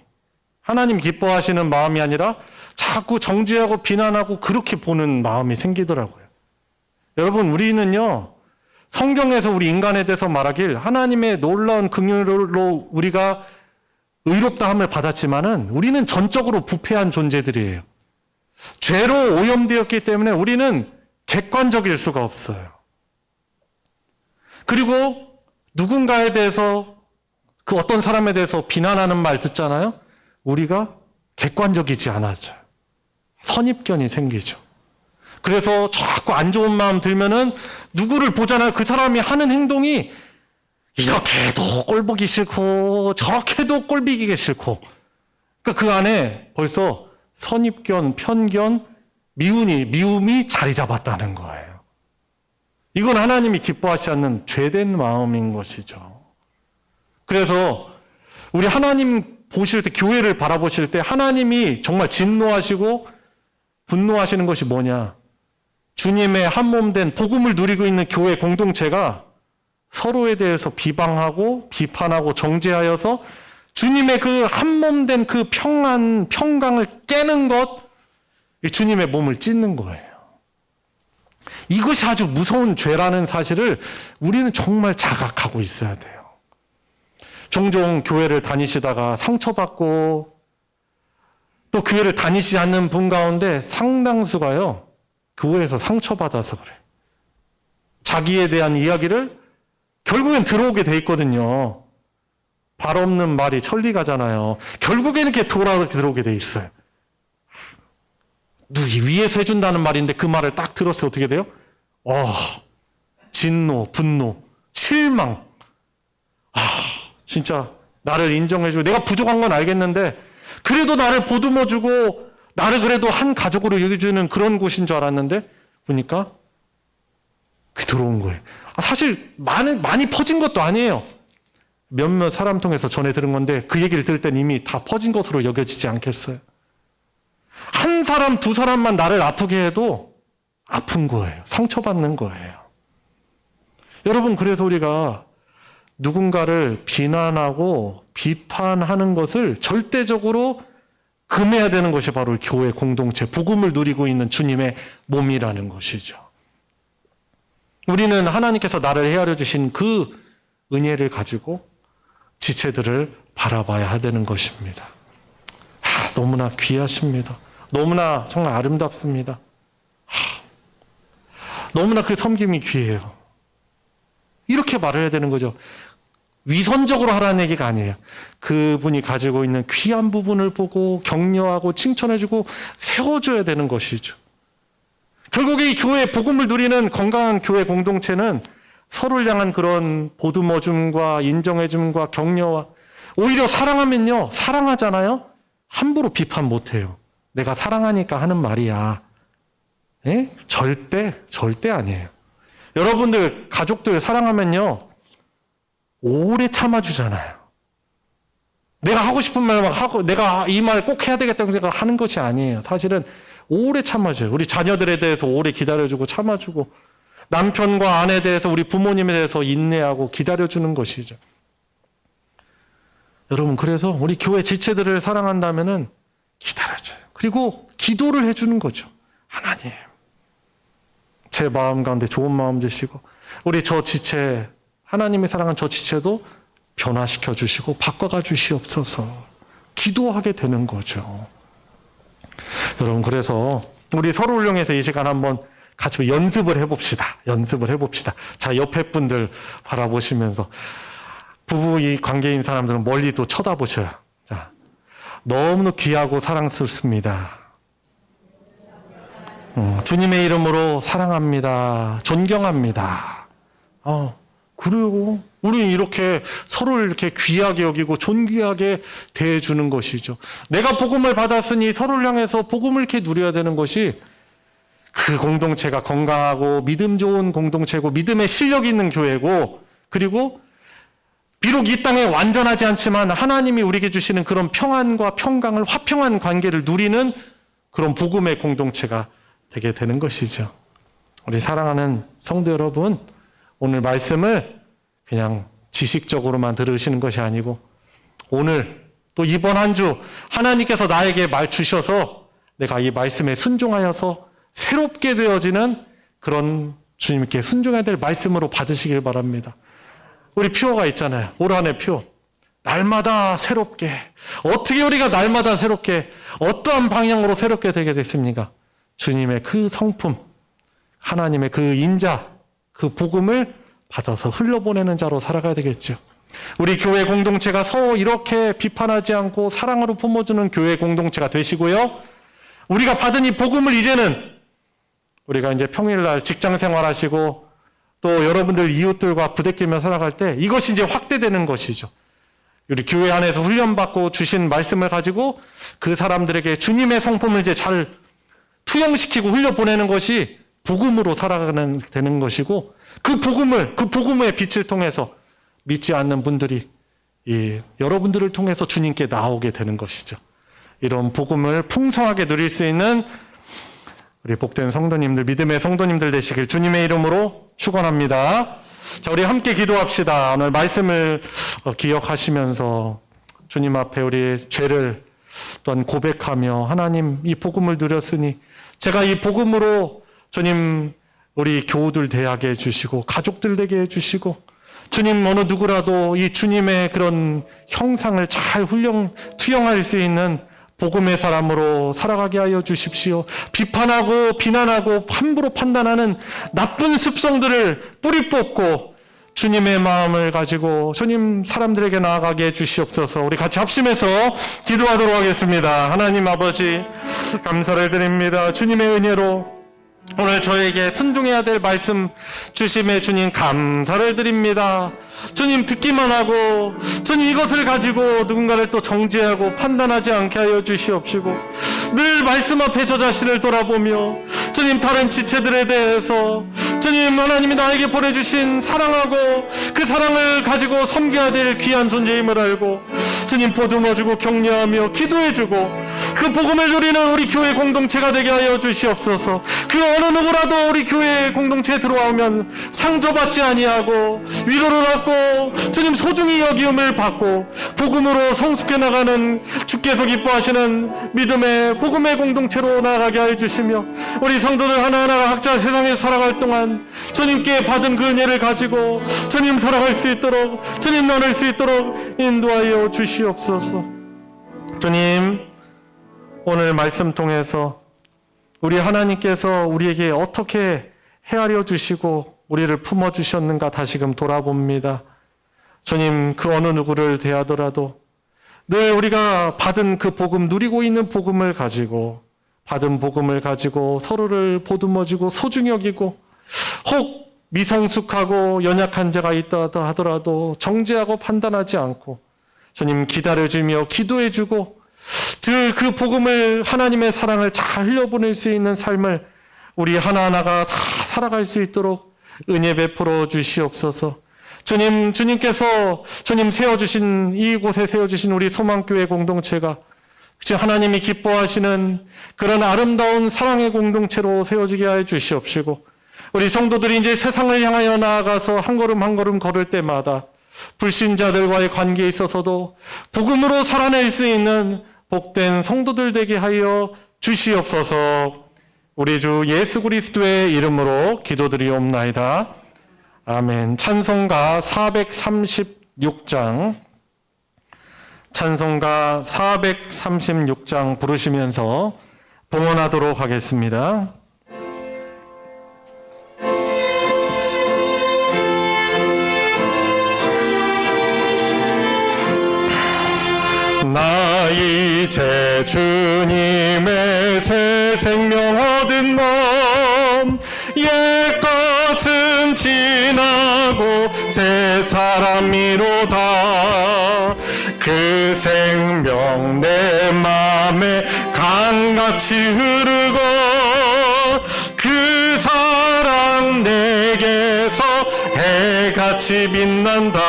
Speaker 1: 하나님 기뻐하시는 마음이 아니라 자꾸 정죄하고 비난하고 그렇게 보는 마음이 생기더라고요. 여러분, 우리는요, 성경에서 우리 인간에 대해서 말하길 하나님의 놀라운 긍휼로 우리가 의롭다함을 받았지만은 우리는 전적으로 부패한 존재들이에요. 죄로 오염되었기 때문에 우리는 객관적일 수가 없어요. 그리고 누군가에 대해서 그 어떤 사람에 대해서 비난하는 말 듣잖아요. 우리가 객관적이지 않아져요. 선입견이 생기죠. 그래서 자꾸 안 좋은 마음 들면은 누구를 보잖아요. 그 사람이 하는 행동이 이렇게도 꼴보기 싫고 저렇게도 꼴보기 싫고, 그러니까 그 안에 벌써 선입견, 편견, 미움이 자리 잡았다는 거예요. 이건 하나님이 기뻐하지 않는 죄된 마음인 것이죠. 그래서 우리 하나님 보실 때, 교회를 바라보실 때 하나님이 정말 진노하시고 분노하시는 것이 뭐냐? 주님의 한몸된 복음을 누리고 있는 교회 공동체가 서로에 대해서 비방하고 비판하고 정죄하여서 주님의 그 한몸된 그 평강을 깨는 것, 주님의 몸을 찢는 거예요. 이것이 아주 무서운 죄라는 사실을 우리는 정말 자각하고 있어야 돼요. 종종 교회를 다니시다가 상처받고 또 교회를 다니시지 않는 분 가운데 상당수가요, 교회에서 상처받아서 그래. 자기에 대한 이야기를 결국엔 들어오게 돼 있거든요. 발 없는 말이 천리 가잖아요. 결국엔 이렇게 들어오게 돼 있어요. 위에서 해준다는 말인데 그 말을 딱 들었을 때 어떻게 돼요? 진노, 분노, 실망. 진짜 나를 인정해주고 내가 부족한 건 알겠는데 그래도 나를 보듬어주고 나를 그래도 한 가족으로 여겨주는 그런 곳인 줄 알았는데 보니까 그게 들어온 거예요. 사실 많이 퍼진 것도 아니에요. 몇몇 사람 통해서 전해 들은 건데 그 얘기를 들을 땐 이미 다 퍼진 것으로 여겨지지 않겠어요? 한 사람, 두 사람만 나를 아프게 해도 아픈 거예요. 상처받는 거예요. 여러분, 그래서 우리가 누군가를 비난하고 비판하는 것을 절대적으로 금해야 되는 것이 바로 교회 공동체, 복음을 누리고 있는 주님의 몸이라는 것이죠. 우리는 하나님께서 나를 헤아려 주신 그 은혜를 가지고 지체들을 바라봐야 되는 것입니다. 너무나 귀하십니다. 너무나 정말 아름답습니다. 너무나 그 섬김이 귀해요. 이렇게 말을 해야 되는 거죠. 위선적으로 하라는 얘기가 아니에요. 그분이 가지고 있는 귀한 부분을 보고 격려하고 칭찬해주고 세워줘야 되는 것이죠. 결국에 이 교회 복음을 누리는 건강한 교회 공동체는 서로를 향한 그런 보듬어줌과 인정해줌과 격려와 오히려 사랑하면요. 사랑하잖아요. 함부로 비판 못해요. 내가 사랑하니까 하는 말이야. 예? 절대 아니에요. 여러분들 가족들 사랑하면요. 오래 참아주잖아요. 내가 하고 싶은 말만 하고 내가 이 말 꼭 해야 되겠다고 생각하는 것이 아니에요. 사실은 오래 참아줘요. 우리 자녀들에 대해서 오래 기다려주고 참아주고 남편과 아내에 대해서 우리 부모님에 대해서 인내하고 기다려주는 것이죠. 여러분, 그래서 우리 교회 지체들을 사랑한다면은 기다려줘요. 그리고 기도를 해주는 거죠. 하나님, 제 마음 가운데 좋은 마음 주시고 우리 저 지체, 하나님이 사랑한 저 지체도 변화시켜 주시고 바꿔가 주시옵소서. 기도하게 되는 거죠. 여러분, 그래서 우리 서로를 이용해서 이 시간 한번 같이 연습을 해봅시다. 자, 옆에 분들 바라보시면서 부부 이 관계인 사람들은 멀리도 쳐다보셔요. 자, 너무나 귀하고 사랑스럽습니다. 주님의 이름으로 사랑합니다. 존경합니다. 그리고 우리 이렇게 서로를 이렇게 귀하게 여기고 존귀하게 대해주는 것이죠. 내가 복음을 받았으니 서로를 향해서 복음을 이렇게 누려야 되는 것이 그 공동체가 건강하고 믿음 좋은 공동체고 믿음의 실력 있는 교회고, 그리고 비록 이 땅에 완전하지 않지만 하나님이 우리에게 주시는 그런 평안과 평강을, 화평한 관계를 누리는 그런 복음의 공동체가 되게 되는 것이죠. 우리 사랑하는 성도 여러분, 오늘 말씀을 그냥 지식적으로만 들으시는 것이 아니고 오늘 또 이번 한 주 하나님께서 나에게 말 주셔서 내가 이 말씀에 순종하여서 새롭게 되어지는 그런 주님께 순종해야 될 말씀으로 받으시길 바랍니다. 우리 표어가 있잖아요. 올 한해 표. 날마다 새롭게. 어떻게 우리가 날마다 새롭게, 어떠한 방향으로 새롭게 되게 됐습니까? 주님의 그 성품, 하나님의 그 인자, 그 복음을 받아서 흘려보내는 자로 살아가야 되겠죠. 우리 교회 공동체가 서로 이렇게 비판하지 않고 사랑으로 품어주는 교회 공동체가 되시고요. 우리가 받은 이 복음을 이제는 우리가 이제 평일날 직장 생활하시고 또 여러분들 이웃들과 부대끼며 살아갈 때 이것이 이제 확대되는 것이죠. 우리 교회 안에서 훈련받고 주신 말씀을 가지고 그 사람들에게 주님의 성품을 이제 잘 투영시키고 흘려보내는 것이 복음으로 살아가는 되는 것이고, 그 복음의 빛을 통해서 믿지 않는 분들이 여러분들을 통해서 주님께 나오게 되는 것이죠. 이런 복음을 풍성하게 누릴 수 있는 우리 복된 성도님들, 믿음의 성도님들 되시길 주님의 이름으로 축원합니다. 자, 우리 함께 기도합시다. 오늘 말씀을 기억하시면서 주님 앞에 우리의 죄를 또한 고백하며, 하나님, 이 복음을 누렸으니 제가 이 복음으로 주님 우리 교우들 대하게 해주시고 가족들 되게 해주시고, 주님 어느 누구라도 이 주님의 그런 형상을 잘 투영할 수 있는 복음의 사람으로 살아가게 하여 주십시오. 비판하고 비난하고 함부로 판단하는 나쁜 습성들을 뿌리 뽑고 주님의 마음을 가지고 주님 사람들에게 나아가게 해주시옵소서. 우리 같이 합심해서 기도하도록 하겠습니다. 하나님 아버지, 감사를 드립니다. 주님의 은혜로 오늘 저에게 순종해야 될 말씀 주심에 주님 감사를 드립니다. 주님, 듣기만 하고 주님 이것을 가지고 누군가를 또 정죄하고 판단하지 않게 하여 주시옵시고, 늘 말씀 앞에 저 자신을 돌아보며 주님 다른 지체들에 대해서 주님, 하나님이 나에게 보내주신 사랑하고 그 사랑을 가지고 섬겨야 될 귀한 존재임을 알고 주님 보듬어주고 격려하며 기도해주고 그 복음을 누리는 우리 교회 공동체가 되게 하여 주시옵소서. 그 어느 누구라도 우리 교회 공동체에 들어오면 상처받지 아니하고 위로를 받고 주님 소중히 여기움을 받고 복음으로 성숙해 나가는 주께서 기뻐하시는 믿음의 복음의 공동체로 나아가게 하여 주시며 우리 성도들 하나하나가 각자 세상에 살아갈 동안 주님께 받은 그 은혜를 가지고 주님 살아갈 수 있도록 주님 나눌 수 있도록 인도하여 주시옵소서. 주님, 오늘 말씀 통해서 우리 하나님께서 우리에게 어떻게 헤아려 주시고 우리를 품어 주셨는가 다시금 돌아봅니다. 주님, 그 어느 누구를 대하더라도 늘 우리가 받은 그 복음, 누리고 있는 복음을 가지고 받은 복음을 가지고 서로를 보듬어주고 소중히 여기고 혹 미성숙하고 연약한 자가 있다 하더라도 정죄하고 판단하지 않고 주님 기다려주며 기도해주고 그 복음을 하나님의 사랑을 잘 흘려보낼 수 있는 삶을 우리 하나하나가 다 살아갈 수 있도록 은혜 베풀어 주시옵소서. 주님께서 세워주신 이곳에 세워주신 우리 소망교회 공동체가 하나님이 기뻐하시는 그런 아름다운 사랑의 공동체로 세워지게 하여 주시옵시고 우리 성도들이 이제 세상을 향하여 나아가서 한 걸음 한 걸음 걸을 때마다 불신자들과의 관계에 있어서도 복음으로 살아낼 수 있는 복된 성도들 되게 하여 주시옵소서. 우리 주 예수 그리스도의 이름으로 기도드리옵나이다. 아멘. 찬송가 436장 찬송가 436장 부르시면서 봉헌하도록 하겠습니다. 나 이제 주님의 새 생명 얻은 몸 옛것은 지나고 새 사람이로다. 그 생명 내 맘에 강같이 흐르고 그 사랑 내게서 해같이 빛난다.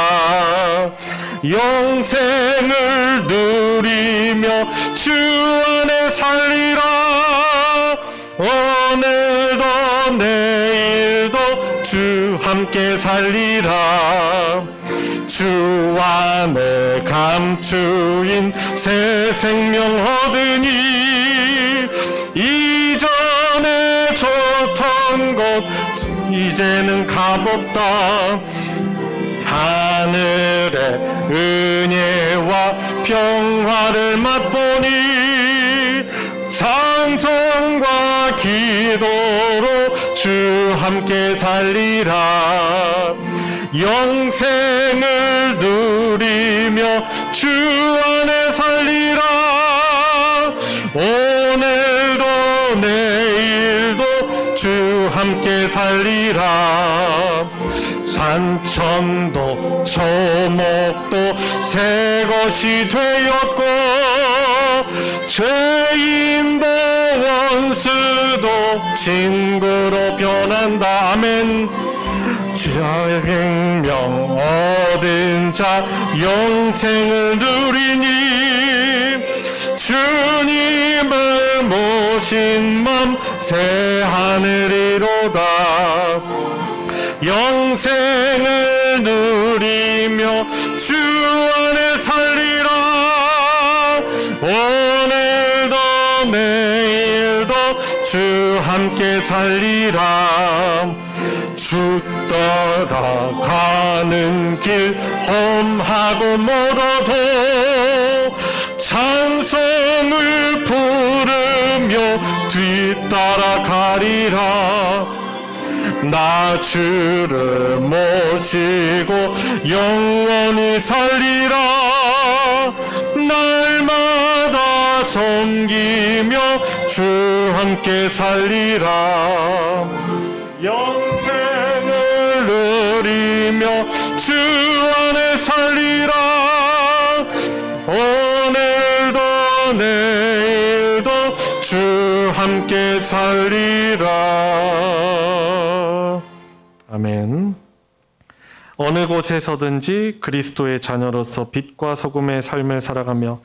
Speaker 1: 영생을 누리며 주 안에 살리라. 오늘도 내일도 주 함께 살리라. 주 안에 감추인 새 생명 얻으니 이전에 좋던 곳 이제는 값없다. 하늘의 은혜와 평화를 맛보니 찬송과 기도로 주 함께 살리라. 영생을 누리며 주 안에 살리라. 오늘도 내일도 주 함께 살리라. 산천도 초목도 새 것이 되었고 죄인도 원수도 친구로 변한다. 아멘. 생명 얻은 자 영생을 누리니 주님을 모신 맘 새 하늘이로다. 영생을 누리며 주 안에 살리라. 오늘도 내일도 주 함께 살리라. 주 따라가는 길 험하고 멀어도 찬송을 부르며 뒤따라가리라. 나 주를 모시고 영원히 살리라. 날마다 섬기며 주 함께 살리라. 영생을 누리며 주 안에 살리라. 오늘도 내일도 주 함께 살리라. 아멘. 어느 곳에서든지 그리스도의 자녀로서 빛과 소금의 삶을 살아가며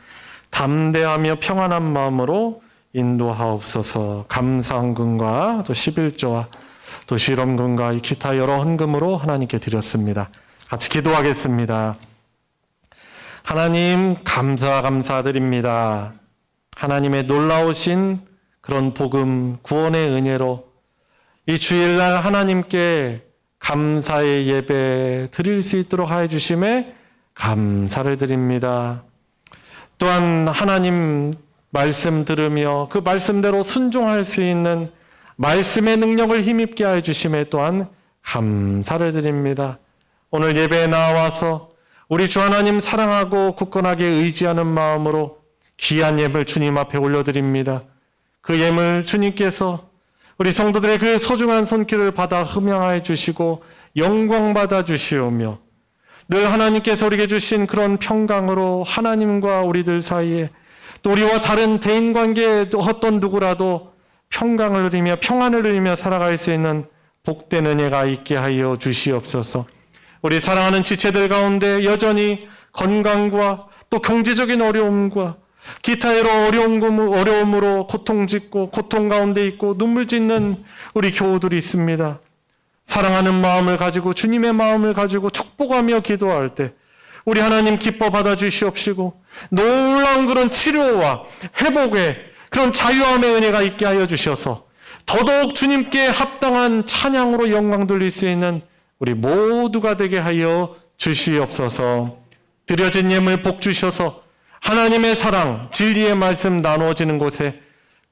Speaker 1: 담대하며 평안한 마음으로 인도하옵소서. 감사헌금과 또 11조와 또 실험금과 이 기타 여러 헌금으로 하나님께 드렸습니다. 같이 기도하겠습니다. 하나님 감사드립니다. 하나님의 놀라우신 그런 복음 구원의 은혜로 이 주일날 하나님께 감사의 예배 드릴 수 있도록 하여 주심에 감사를 드립니다. 또한 하나님 말씀 들으며 그 말씀대로 순종할 수 있는 말씀의 능력을 힘입게 하여 주심에 또한 감사를 드립니다. 오늘 예배에 나와서 우리 주 하나님 사랑하고 굳건하게 의지하는 마음으로 귀한 예물 주님 앞에 올려드립니다. 그 예물 주님께서 우리 성도들의 그 소중한 손길을 받아 흠양하여 주시고 영광 받아 주시오며 늘 하나님께서 우리에게 주신 그런 평강으로 하나님과 우리들 사이에 또 우리와 다른 대인관계에 어떤 누구라도 평강을 누리며 평안을 누리며 살아갈 수 있는 복된 은혜가 있게 하여 주시옵소서. 우리 사랑하는 지체들 가운데 여전히 건강과 또 경제적인 어려움과 기타 여러 어려움으로 고통짓고 고통 가운데 있고 눈물 짓는 우리 교우들이 있습니다. 사랑하는 마음을 가지고 주님의 마음을 가지고 축복하며 기도할 때 우리 하나님 기뻐 받아주시옵시고 놀라운 그런 치료와 회복의 그런 자유함의 은혜가 있게 하여 주셔서 더더욱 주님께 합당한 찬양으로 영광 돌릴 수 있는 우리 모두가 되게 하여 주시옵소서. 드려진 예물 복 주셔서 하나님의 사랑, 진리의 말씀 나누어지는 곳에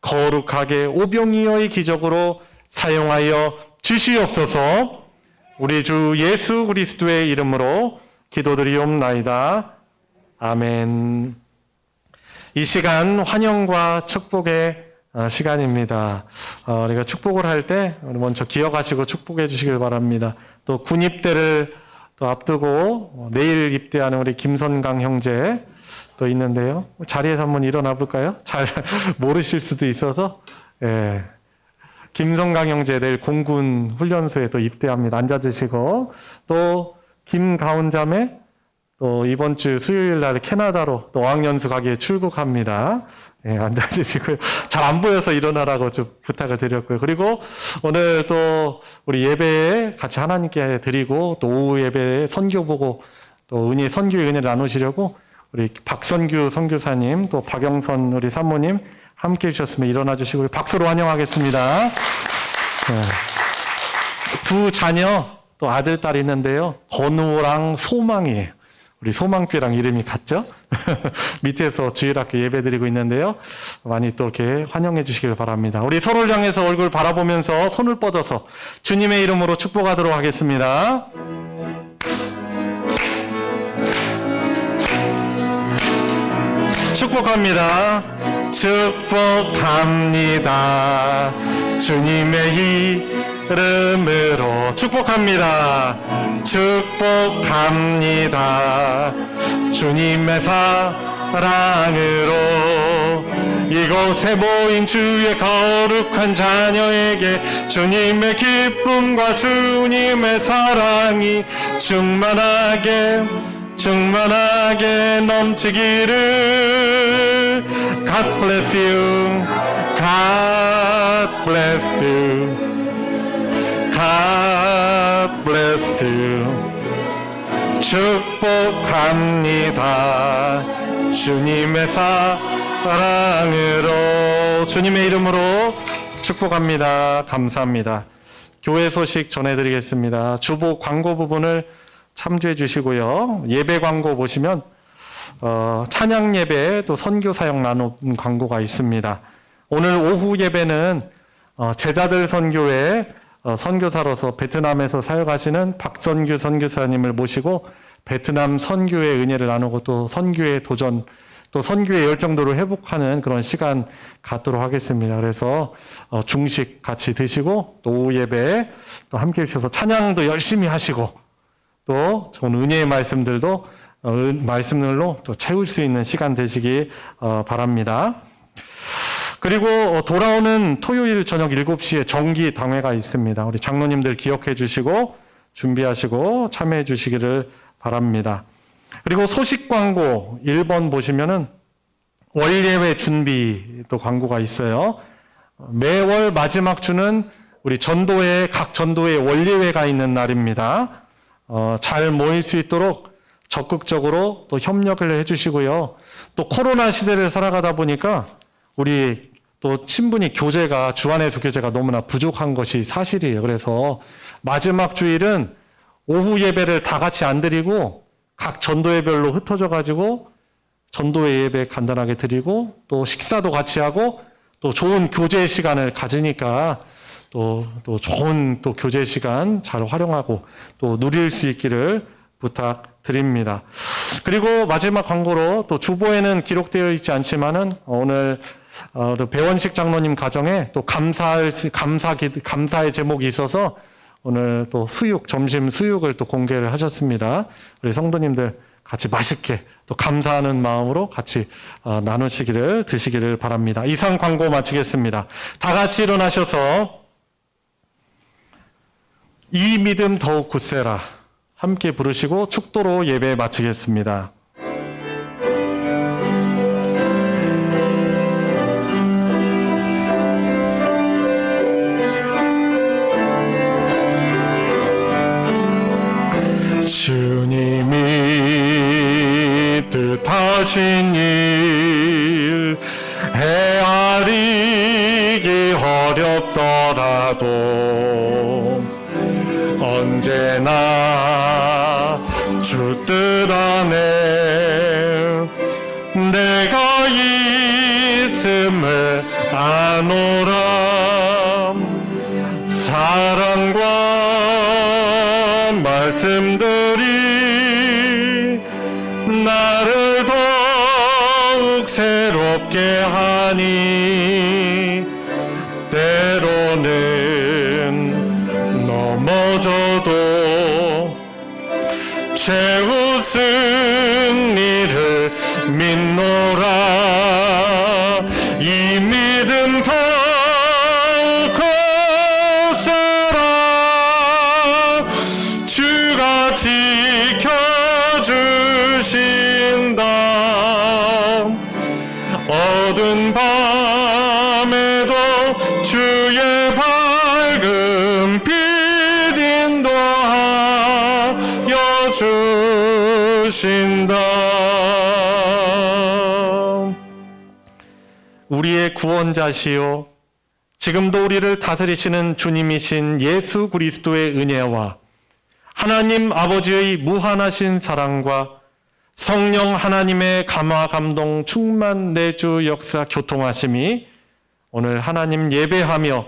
Speaker 1: 거룩하게 오병이어의 기적으로 사용하여 주시옵소서. 우리 주 예수 그리스도의 이름으로 기도드리옵나이다. 아멘. 이 시간 환영과 축복의 시간입니다. 우리가 축복을 할 때 먼저 기억하시고 축복해 주시길 바랍니다. 또 군입대를 또 앞두고 내일 입대하는 우리 김선강 형제 또 있는데요. 자리에서 한번 일어나 볼까요? 잘 모르실 수도 있어서. 예. 김성강 형제 내일 공군 훈련소에 또 입대합니다. 앉아주시고 또 김가운 자매 또 이번 주 수요일 날 캐나다로 또 어학연수 가기에 출국합니다. 예, 앉아주시고요. 잘 안 보여서 일어나라고 좀 부탁을 드렸고요. 그리고 오늘 또 우리 예배에 같이 하나님께 드리고 또 오후 예배에 선교 보고 또 선교의 은혜를 나누시려고 우리 박선규 선교사님 또 박영선 우리 사모님 함께 해주셨으면 일어나 주시고 박수로 환영하겠습니다. 네. 두 자녀 또 아들 딸이 있는데요. 건우랑 소망이에요. 우리 소망교랑 이름이 같죠? 밑에서 주일학교 예배드리고 있는데요. 많이 또 이렇게 환영해 주시길 바랍니다. 우리 서로를 향해서 얼굴 바라보면서 손을 뻗어서 주님의 이름으로 축복하도록 하겠습니다. 축복합니다. 축복합니다. 주님의 이름으로 축복합니다. 축복합니다. 주님의 사랑으로 이곳에 모인 주의 거룩한 자녀에게 주님의 기쁨과 주님의 사랑이 충만하게 넘치기를. God bless you. God bless you. God bless you. 축복합니다. 주님의 사랑으로 주님의 이름으로 축복합니다. 감사합니다. 교회 소식 전해드리겠습니다. 주보 광고 부분을 참조해 주시고요. 예배 광고 보시면 찬양 예배 또 선교 사역 나눈 광고가 있습니다. 오늘 오후 예배는 제자들 선교회 선교사로서 베트남에서 사역하시는 박선규 선교사님을 모시고 베트남 선교의 은혜를 나누고 또 선교의 도전 또 선교의 열정도를 회복하는 그런 시간 갖도록 하겠습니다. 그래서 중식 같이 드시고 또 오후 예배에 또 함께 해주셔서 찬양도 열심히 하시고 또 좋은 은혜의 말씀들로 또 채울 수 있는 시간 되시기 바랍니다. 그리고 돌아오는 토요일 저녁 7시에 정기 당회가 있습니다. 우리 장로님들 기억해 주시고 준비하시고 참여해 주시기를 바랍니다. 그리고 소식 광고 1번 보시면은 월예회 준비도 광고가 있어요. 매월 마지막 주는 우리 전도회, 각 전도회 월예회가 있는 날입니다. 잘 모일 수 있도록 적극적으로 또 협력을 해주시고요. 또 코로나 시대를 살아가다 보니까 우리 또 친분이 교제가, 주안에서 교제가 너무나 부족한 것이 사실이에요. 그래서 마지막 주일은 오후 예배를 다 같이 안 드리고 각 전도회별로 흩어져 가지고 전도회 예배 간단하게 드리고 또 식사도 같이 하고 또 좋은 교제 시간을 가지니까 또 좋은 또 교제 시간 잘 활용하고 또 누릴 수 있기를 부탁드립니다. 그리고 마지막 광고로 또 주보에는 기록되어 있지 않지만은 오늘 배원식 장로님 가정에 또 감사의 제목이 있어서 오늘 또 점심 수육을 또 공개를 하셨습니다. 우리 성도님들 같이 맛있게 또 감사하는 마음으로 같이 드시기를 바랍니다. 이상 광고 마치겠습니다. 다 같이 일어나셔서 이 믿음 더욱 굳세라 함께 부르시고 축도로 예배 마치겠습니다. 주님이 뜻하신 일 헤아리기 어렵더라도 언제나 주 뜻 안에 내가 있음을 아노라. 사랑과 말씀들이 나를 더욱 새롭게 하니 때로는 넘어져도 최우승 이를 믿노라. 이 믿음 더욱 굳세라. 주가 지켜주신다. 어두운 밤에도 주의 밝은 빛 인도하여 주신다. 우리의 구원자시요 지금도 우리를 다스리시는 주님이신 예수 그리스도의 은혜와 하나님 아버지의 무한하신 사랑과 성령 하나님의 감화 감동 충만 내주 역사 교통하심이 오늘 하나님 예배하며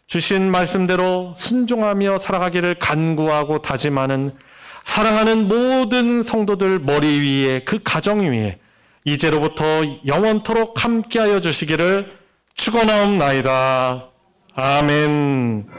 Speaker 1: 주신 말씀대로 순종하며 살아가기를 간구하고 다짐하는 사랑하는 모든 성도들 머리 위에 그 가정 위에 이제로부터 영원토록 함께하여 주시기를 축원하옵나이다. 아멘.